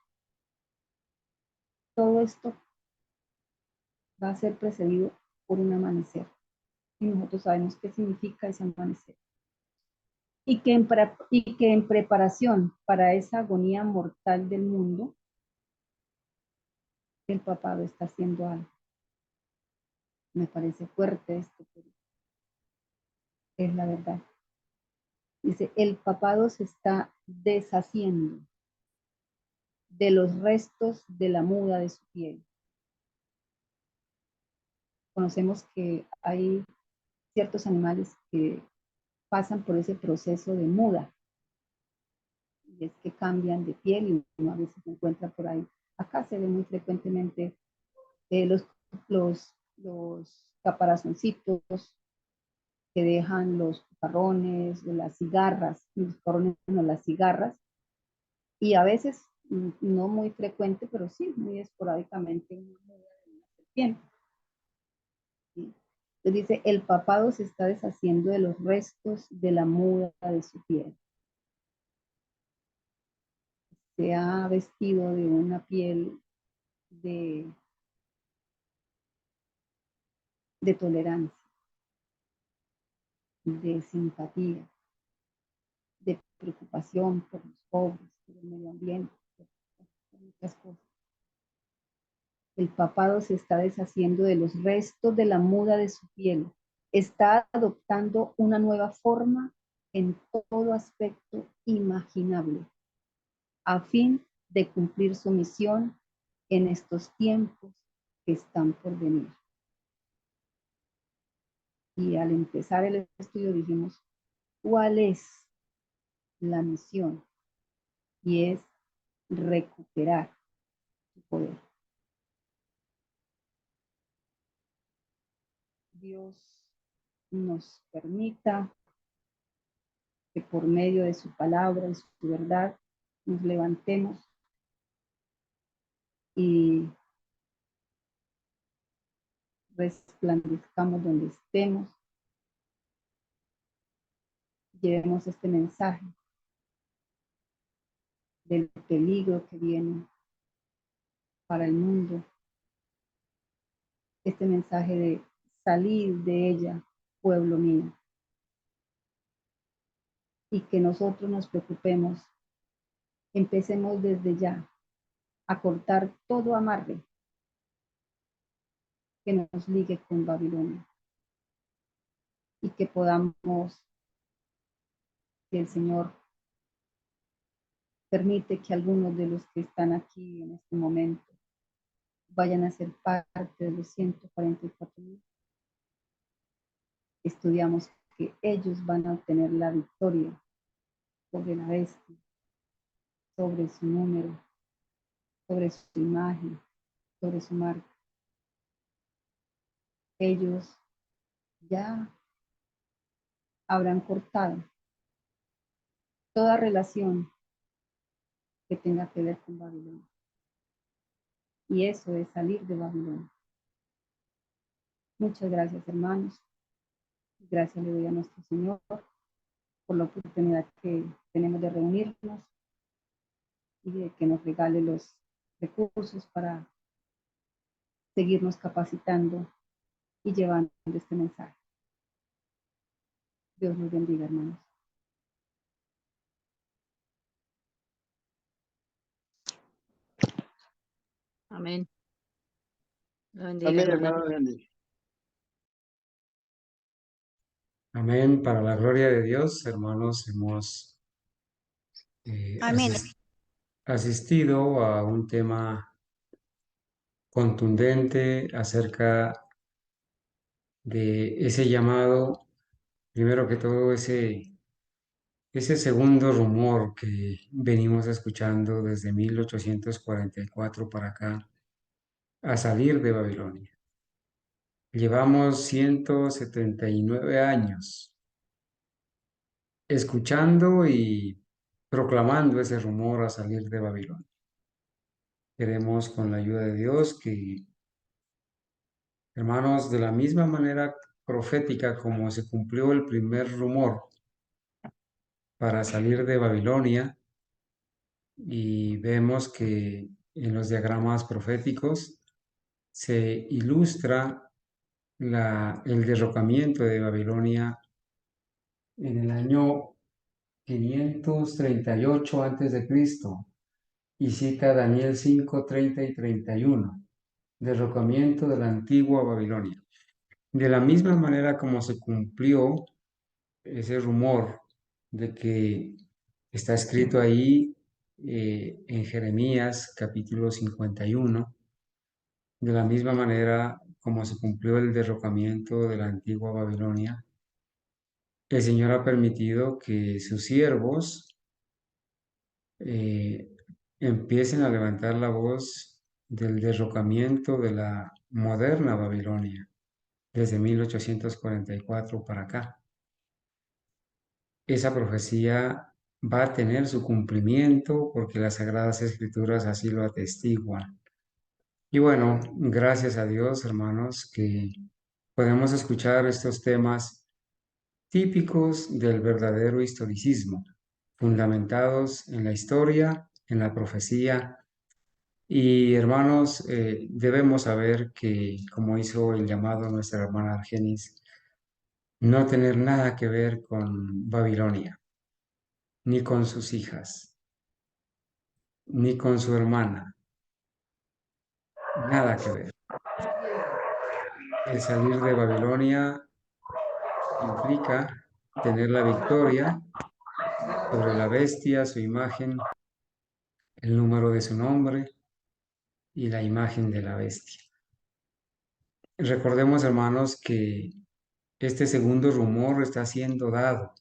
Todo esto va a ser precedido por un amanecer. Y nosotros sabemos qué significa ese amanecer. Y que en preparación para esa agonía mortal del mundo, el papado está haciendo algo. Me parece fuerte esto, pero es la verdad. Dice, el papado se está deshaciendo de los restos de la muda de su piel. Conocemos que hay ciertos animales que pasan por ese proceso de muda, y es que cambian de piel y uno a veces se encuentra por ahí. Acá se ve muy frecuentemente los caparazoncitos que dejan los cucarrones, las cigarras, los cucarrones, no, las cigarras, y a veces, no muy frecuente, pero sí, muy esporádicamente, una muda de una serpiente. ¿Sí? Entonces dice, el papado se está deshaciendo de los restos de la muda de su piel. Se ha vestido de una piel de tolerancia, de simpatía, de preocupación por los pobres, por el medio ambiente, por muchas cosas. El papado se está deshaciendo de los restos de la muda de su piel. Está adoptando una nueva forma en todo aspecto imaginable, a fin de cumplir su misión en estos tiempos que están por venir. Y al empezar el estudio dijimos, ¿cuál es la misión? Y es recuperar su poder. Dios nos permita que por medio de su palabra y su verdad nos levantemos y resplandezcamos donde estemos, llevemos este mensaje del peligro que viene para el mundo, este mensaje de salir de ella, pueblo mío, y que nosotros nos preocupemos, empecemos desde ya a cortar todo amarre que nos ligue con Babilonia y que podamos, que el Señor permite que algunos de los que están aquí en este momento vayan a ser parte de los 144,000. Estudiamos que ellos van a obtener la victoria sobre la bestia, sobre su número, sobre su imagen, sobre su marca. Ellos ya habrán cortado toda relación que tenga que ver con Babilonia. Y eso es salir de Babilonia. Muchas gracias, hermanos. Gracias le doy a nuestro Señor por la oportunidad que tenemos de reunirnos y de que nos regale los recursos para seguirnos capacitando y llevando este mensaje. Dios los bendiga, hermanos. Amén. Lo bendiga, Amén, hermana. hermano Henry. Amén. Para la gloria de Dios, hermanos, hemos Amén. asistido a un tema contundente acerca de ese llamado, primero que todo ese segundo rumor que venimos escuchando desde 1844 para acá, a salir de Babilonia. Llevamos 179 años escuchando y proclamando ese rumor a salir de Babilonia. Queremos con la ayuda de Dios que, hermanos, de la misma manera profética como se cumplió el primer rumor para salir de Babilonia, y vemos que en los diagramas proféticos se ilustra el derrocamiento de Babilonia en el año 538 a.C. y cita Daniel 5, 30 y 31, derrocamiento de la antigua Babilonia. De la misma manera como se cumplió ese rumor de que está escrito ahí en Jeremías capítulo 51, de la misma manera como se cumplió el derrocamiento de la antigua Babilonia, el Señor ha permitido que sus siervos empiecen a levantar la voz del derrocamiento de la moderna Babilonia desde 1844 para acá. Esa profecía va a tener su cumplimiento porque las Sagradas Escrituras así lo atestiguan. Y bueno, gracias a Dios, hermanos, que podemos escuchar estos temas típicos del verdadero historicismo, fundamentados en la historia, en la profecía. Y hermanos, debemos saber que, como hizo el llamado nuestra hermana Argenis, no tener nada que ver con Babilonia, ni con sus hijas, ni con su hermana, nada que ver. El salir de Babilonia implica tener la victoria sobre la bestia, su imagen, el número de su nombre y la imagen de la bestia. Recordemos, hermanos, que este segundo rumor está siendo dado.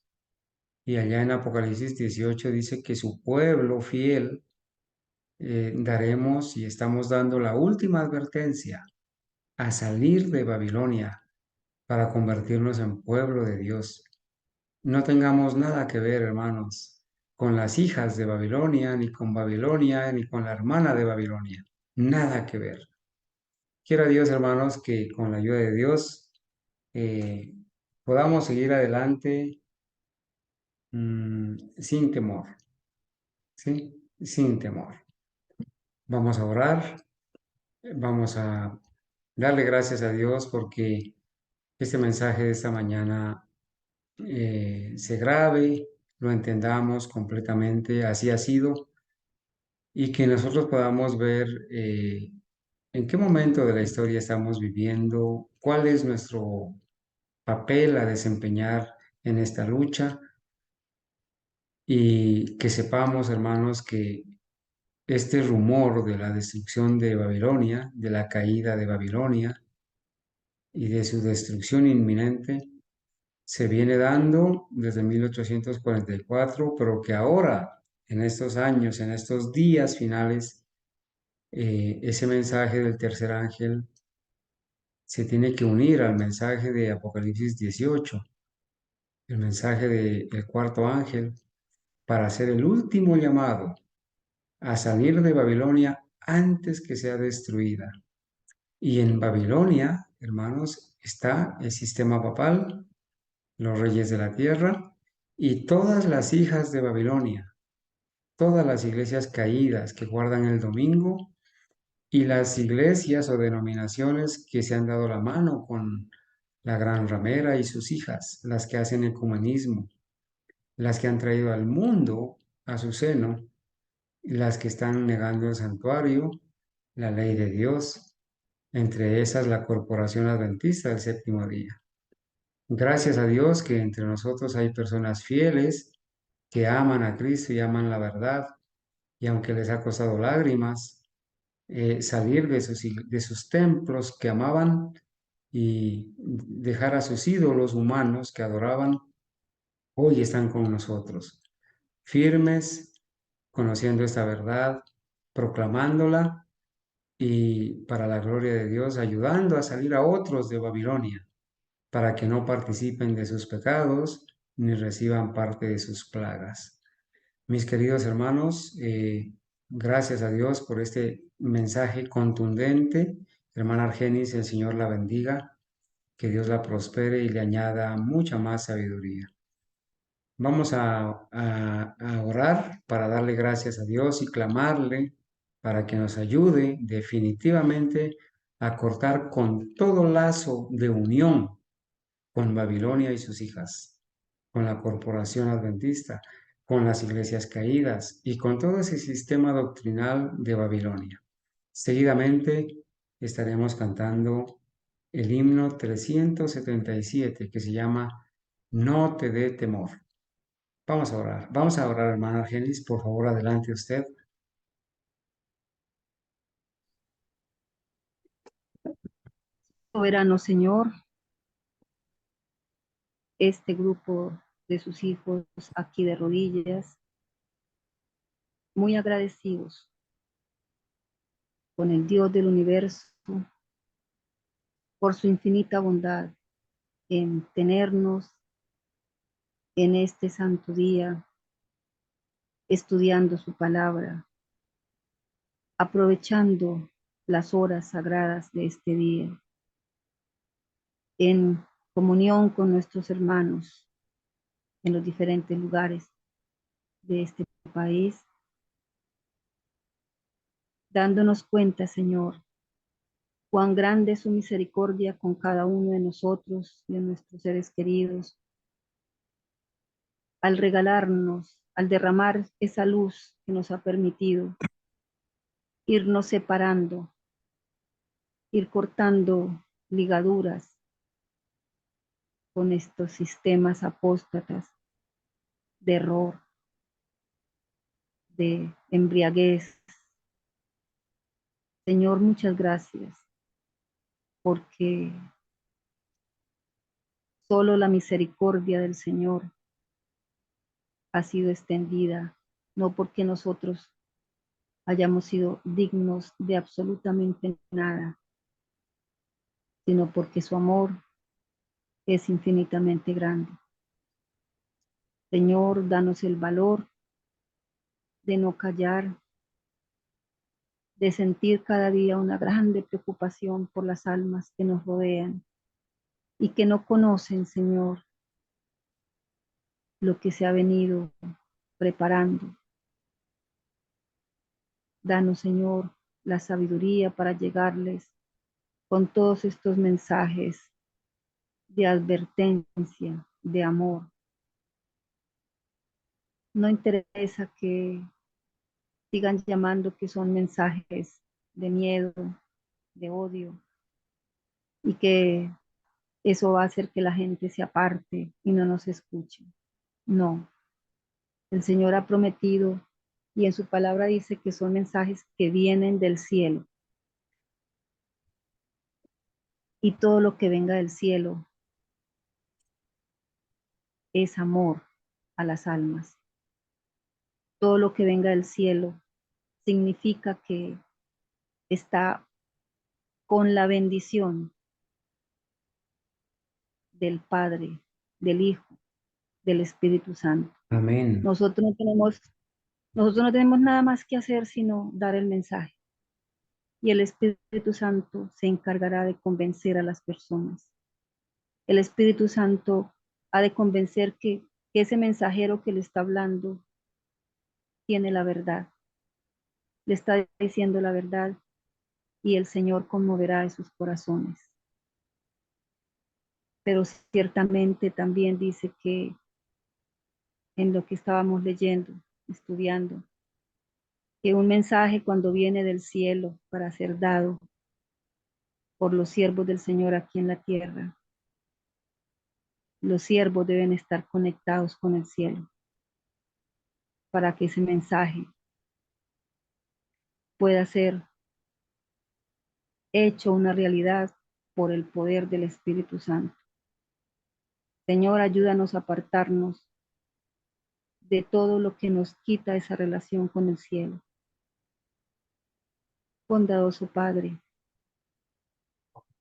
Y allá en Apocalipsis 18 dice que su pueblo fiel daremos y estamos dando la última advertencia a salir de Babilonia para convertirnos en pueblo de Dios. No tengamos nada que ver, hermanos, con las hijas de Babilonia, ni con Babilonia, ni con la hermana de Babilonia. Nada que ver. Quiera Dios, hermanos, que con la ayuda de Dios eh, podamos seguir adelante sin temor, ¿sí? Sin temor. Vamos a orar, vamos a darle gracias a Dios porque este mensaje de esta mañana se grabe, lo entendamos completamente, así ha sido, y que nosotros podamos ver en qué momento de la historia estamos viviendo, cuál es nuestro papel a desempeñar en esta lucha, y que sepamos, hermanos, que este rumor de la destrucción de Babilonia, de la caída de Babilonia y de su destrucción inminente, se viene dando desde 1844, pero que ahora, en estos años, en estos días finales, ese mensaje del tercer ángel se tiene que unir al mensaje de Apocalipsis 18, el mensaje del cuarto ángel, para hacer el último llamado a salir de Babilonia antes que sea destruida. Y en Babilonia, hermanos, está el sistema papal, los reyes de la tierra y todas las hijas de Babilonia, todas las iglesias caídas que guardan el domingo y las iglesias o denominaciones que se han dado la mano con la gran ramera y sus hijas, las que hacen ecumenismo, las que han traído al mundo a su seno, las que están negando el santuario, la ley de Dios, entre esas la Corporación Adventista del Séptimo Día. Gracias a Dios que entre nosotros hay personas fieles que aman a Cristo y aman la verdad, y aunque les ha costado lágrimas salir de sus templos que amaban y dejar a sus ídolos humanos que adoraban, hoy están con nosotros, firmes, conociendo esta verdad, proclamándola y para la gloria de Dios, ayudando a salir a otros de Babilonia para que no participen de sus pecados ni reciban parte de sus plagas. Mis queridos hermanos, gracias a Dios por este mensaje contundente. Hermana Argenis, el Señor la bendiga, que Dios la prospere y le añada mucha más sabiduría. Vamos a orar para darle gracias a Dios y clamarle para que nos ayude definitivamente a cortar con todo lazo de unión con Babilonia y sus hijas, con la corporación adventista, con las iglesias caídas y con todo ese sistema doctrinal de Babilonia. Seguidamente estaremos cantando el himno 377 que se llama No te dé temor. Vamos a orar, hermana Argenis, por favor, adelante usted. Soberano Señor, este grupo de sus hijos aquí de rodillas, muy agradecidos con el Dios del universo por su infinita bondad en tenernos en este santo día, estudiando su palabra, aprovechando las horas sagradas de este día, en comunión con nuestros hermanos en los diferentes lugares de este país, dándonos cuenta, Señor, cuán grande es su misericordia con cada uno de nosotros y de nuestros seres queridos, al regalarnos, al derramar esa luz que nos ha permitido irnos separando, ir cortando ligaduras con estos sistemas apóstatas de error, de embriaguez. Señor, muchas gracias. porque solo la misericordia del Señor ha sido extendida, no porque nosotros hayamos sido dignos de absolutamente nada, sino porque su amor es infinitamente grande. Señor, danos el valor de no callar, de sentir cada día una grande preocupación por las almas que nos rodean y que no conocen, Señor, lo que se ha venido preparando. Danos, Señor, la sabiduría para llegarles con todos estos mensajes de advertencia, de amor. No interesa que sigan llamando que son mensajes de miedo, de odio, y que eso va a hacer que la gente se aparte y no nos escuche. No, el Señor ha prometido y en su palabra dice que son mensajes que vienen del cielo. Y todo lo que venga del cielo es amor a las almas. Todo lo que venga del cielo significa que está con la bendición del Padre, del Hijo, del Espíritu Santo. Amén. Nosotros no tenemos nada más que hacer sino dar el mensaje. Y el Espíritu Santo se encargará de convencer a las personas. El Espíritu Santo ha de convencer que ese mensajero que le está hablando tiene la verdad. Le está diciendo la verdad y el Señor conmoverá esos corazones. Pero ciertamente también dice que en lo que estábamos leyendo, estudiando, que un mensaje cuando viene del cielo para ser dado por los siervos del Señor aquí en la tierra, los siervos deben estar conectados con el cielo para que ese mensaje pueda ser hecho una realidad por el poder del Espíritu Santo. Señor, ayúdanos a apartarnos de todo lo que nos quita esa relación con el cielo. Bondadoso Padre,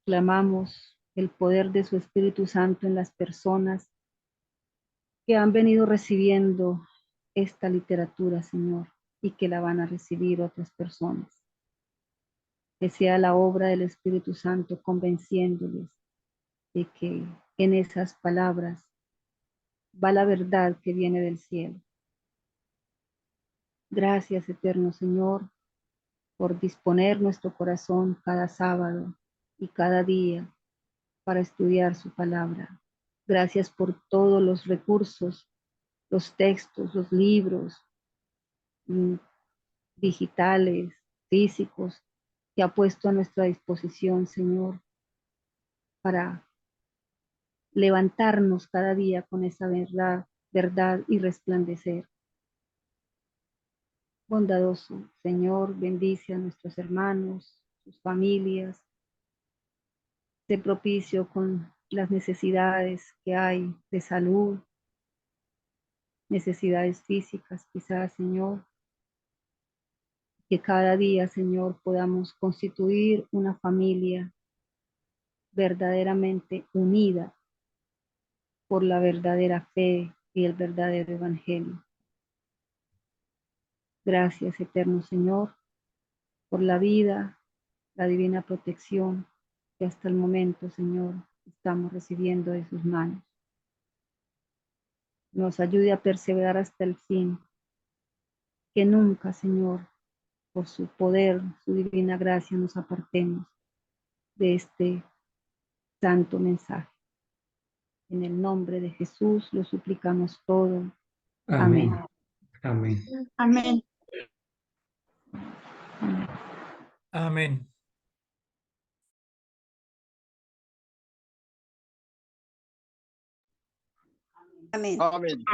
clamamos el poder de su Espíritu Santo en las personas que han venido recibiendo esta literatura, Señor, y que la van a recibir otras personas. Que sea la obra del Espíritu Santo convenciéndoles de que en esas palabras va la verdad que viene del cielo. Gracias, eterno Señor, por disponer nuestro corazón cada sábado y cada día para estudiar su palabra. Gracias por todos los recursos, los textos, los libros digitales, físicos, que ha puesto a nuestra disposición, Señor, para levantarnos cada día con esa verdad y resplandecer. Bondadoso Señor, bendice a nuestros hermanos, sus familias, sé propicio con las necesidades que hay de salud, necesidades físicas quizás, Señor, que cada día, Señor, podamos constituir una familia verdaderamente unida por la verdadera fe y el verdadero evangelio. Gracias, eterno Señor, por la vida, la divina protección que hasta el momento, Señor, estamos recibiendo de sus manos. Nos ayude a perseverar hasta el fin, que nunca, Señor, por su poder, su divina gracia, nos apartemos de este santo mensaje. En el nombre de Jesús lo suplicamos todo. Amén. Amén. Amén. Amén. Amén. Amén. Amén.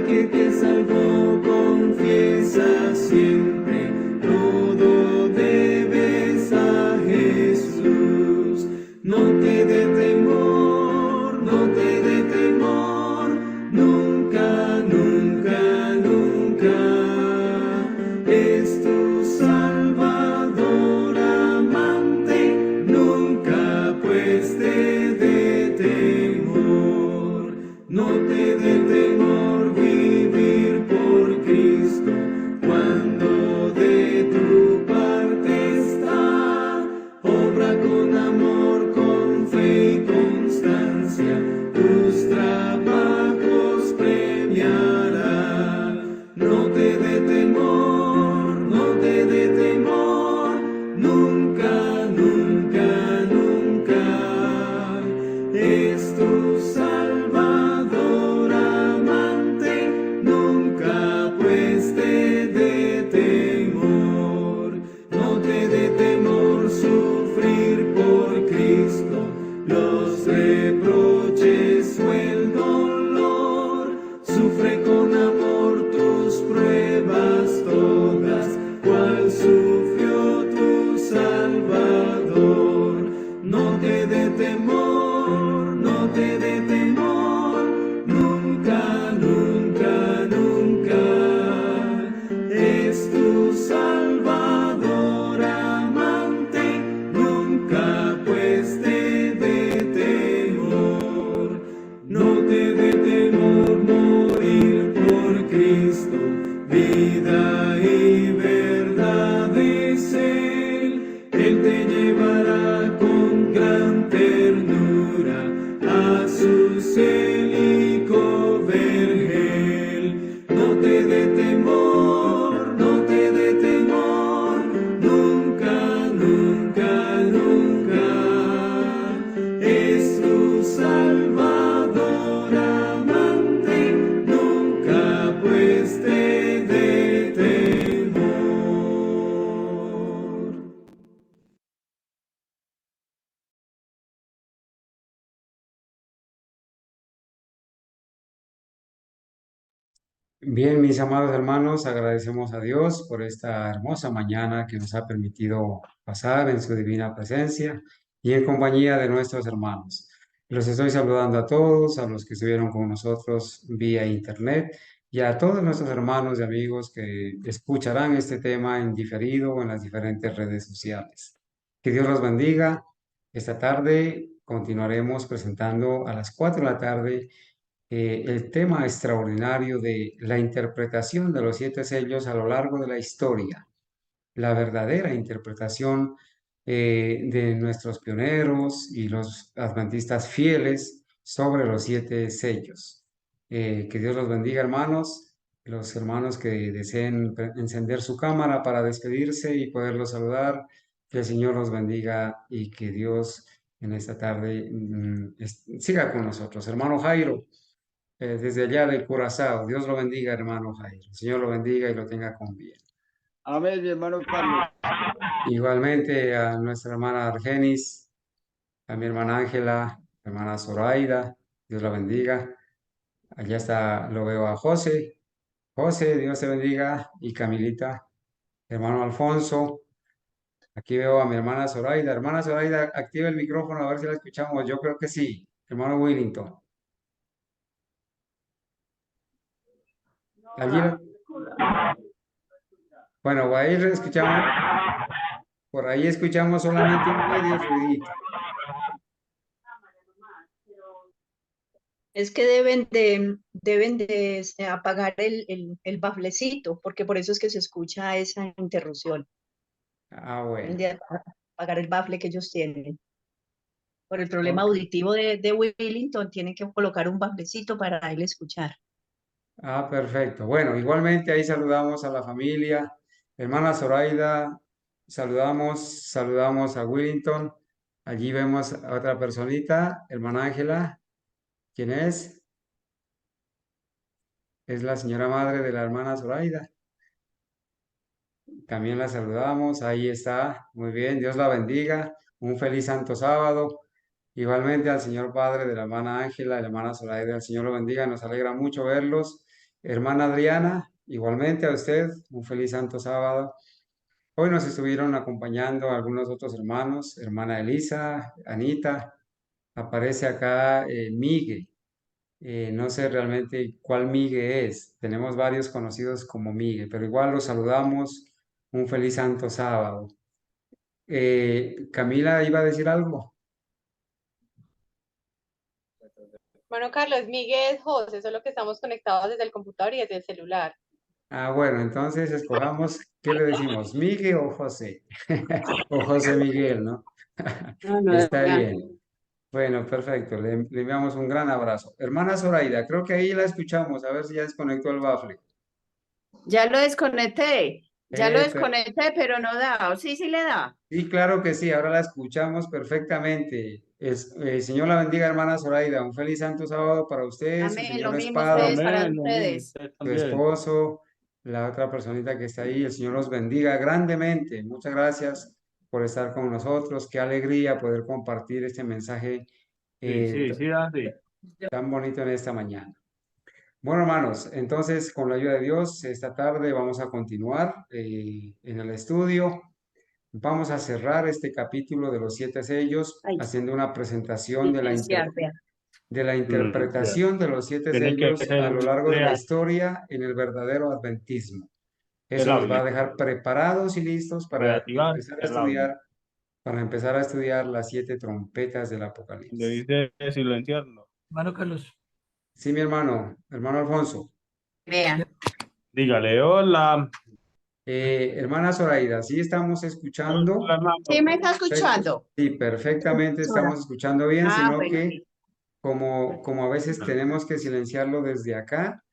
aquel que salvó confiesa siempre, todo debes a Jesús. No te dé temor, no te dé temor, nunca, nunca, nunca. Es tu Salvador amante, nunca pues te dé temor. No te dé temor vivir por Cristo, cuando de tu parte está. Obra con amor, con fe y constancia, tus trabajos premiará. No te dé temor, no te dé temor, nunca, nunca, nunca. Es tu Salvador amante, nunca pues te dé temor. No te dé temor sufrir por Cristo los reproches o el dolor. Sufre con amor tus pruebas todas, cual sufrió tu Salvador. No te dé temor, no te dé temor, nunca, nunca, nunca. Es tu Salvador amante, nunca pues te dé temor. No te dé temor morir por Cristo, vida y verdad es Él. Él te llevará con gran ternura a su célico vergel. No te dé temor, no te dé temor, nunca, nunca, nunca. Es tu Salvador amante, nunca pues te dé temor. Bien, mis amados hermanos, agradecemos a Dios por esta hermosa mañana que nos ha permitido pasar en su divina presencia y en compañía de nuestros hermanos. Los estoy saludando a todos, a los que estuvieron con nosotros vía internet y a todos nuestros hermanos y amigos que escucharán este tema en diferido en las diferentes redes sociales. Que Dios los bendiga. Esta tarde continuaremos presentando a las 4 de la tarde el tema extraordinario de la interpretación de los 7 sellos a lo largo de la historia, la verdadera interpretación de nuestros pioneros y los adventistas fieles sobre los 7 sellos. Que Dios los bendiga, hermanos, los hermanos que deseen encender su cámara para despedirse y poderlos saludar, que el Señor los bendiga y que Dios en esta tarde siga con nosotros. Hermano Jairo, desde allá del Curazao. Dios lo bendiga, hermano Jairo. El Señor lo bendiga y lo tenga con bien. Amén, mi hermano Carlos. Igualmente a nuestra hermana Argenis, a mi hermana Ángela, hermana Zoraida, Dios la bendiga. Allá está, lo veo a José. José, Dios te bendiga. Y Camilita, hermano Alfonso. Aquí veo a mi hermana Zoraida. Hermana Zoraida, activa el micrófono a ver si la escuchamos. Yo creo que sí. Hermano Willington. Allí Bueno, ahí escuchamos. Por ahí escuchamos solamente un medio ruidito. Es que deben de apagar el baflecito, porque por eso es que se escucha esa interrupción. Ah, Deben bueno. de apagar el bafle que ellos tienen. Por el problema Ok. auditivo de Willington, tienen que colocar un baflecito para él escuchar. Ah, perfecto. Bueno, igualmente ahí saludamos a la familia. Hermana Zoraida, saludamos a Willington. Allí vemos a otra personita, hermana Ángela. ¿Quién es? Es la señora madre de la hermana Zoraida. También la saludamos. Ahí está. Muy bien. Dios la bendiga. Un feliz santo sábado. Igualmente al señor padre de la hermana Ángela, la hermana Zoraida. El Señor lo bendiga. Nos alegra mucho verlos Hermana Adriana, igualmente a usted, un feliz santo sábado. Hoy nos estuvieron acompañando algunos otros hermanos, hermana Elisa, Anita, aparece acá Migue. No sé realmente cuál Migue es. Tenemos varios conocidos como Migue, pero igual los saludamos. Un feliz santo sábado. Camila iba a decir algo. Bueno, Carlos, Miguel es José, solo que estamos conectados desde el computador y desde el celular. Ah, bueno, entonces escojamos, ¿qué le decimos? ¿Migue o José? O José Miguel, ¿no? Está bien. Bueno, perfecto. Le enviamos un gran abrazo. Hermana Zoraida, creo que ahí la escuchamos. A ver si ya desconectó el bafle. Ya lo desconecté, Per- pero no da. ¿O sí, sí le da? sí, claro que sí. Ahora la escuchamos perfectamente. Señor la bendiga, hermana Zoraida. Un feliz santo sábado para usted, su Amén. Lo señora mismo espada, ustedes para Amén, lo mismo, ustedes. usted su también. esposo, la otra personita que está ahí. El Señor los bendiga grandemente. Muchas gracias por estar con nosotros. Qué alegría poder compartir este mensaje Sí, sí, sí, así. tan bonito en esta mañana. Bueno, hermanos, entonces con la ayuda de Dios, esta tarde vamos a continuar en el estudio. Vamos a cerrar este capítulo de los 7 sellos Ay, haciendo una presentación de vea. de la Ya. interpretación de los 7 Tiene que sellos a ser lo largo de la real, historia en el verdadero adventismo. el Eso los va a audio. dejar preparados y listos Reactivar el audio. para empezar a estudiar las 7 trompetas del Le Apocalipsis. dice silenciarlo. Hermano Carlos, Sí, mi hermano Alfonso. Vea. Dígale, hola. Hermana Zoraida, ¿sí estamos escuchando? Hola, ¿Sí hermano. me está escuchando? Sí, perfectamente Sola. estamos escuchando bien, Ah, sino bueno, que sí. como a veces tenemos que silenciarlo desde acá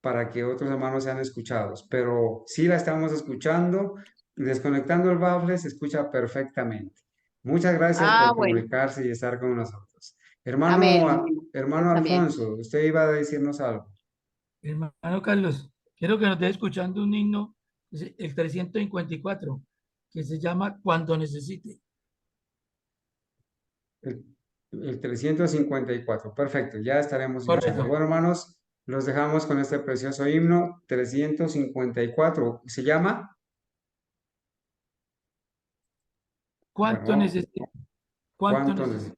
para que otros hermanos sean escuchados, pero sí la estamos escuchando, desconectando el bafle se escucha perfectamente. Muchas gracias Ah, por bueno. comunicarse y estar con nosotros. Amén. Hermano También. Alfonso, usted iba a decirnos algo. hermano Carlos, quiero que nos esté escuchando un himno, el 354, que se llama Cuando necesite. El, el 354, perfecto, ya estaremos escuchando. Correcto. Bueno, hermanos, los dejamos con este precioso himno 354. ¿Se llama? ¿Cuánto Bueno, necesite? ¿Cuánto ¿cuánto necesite?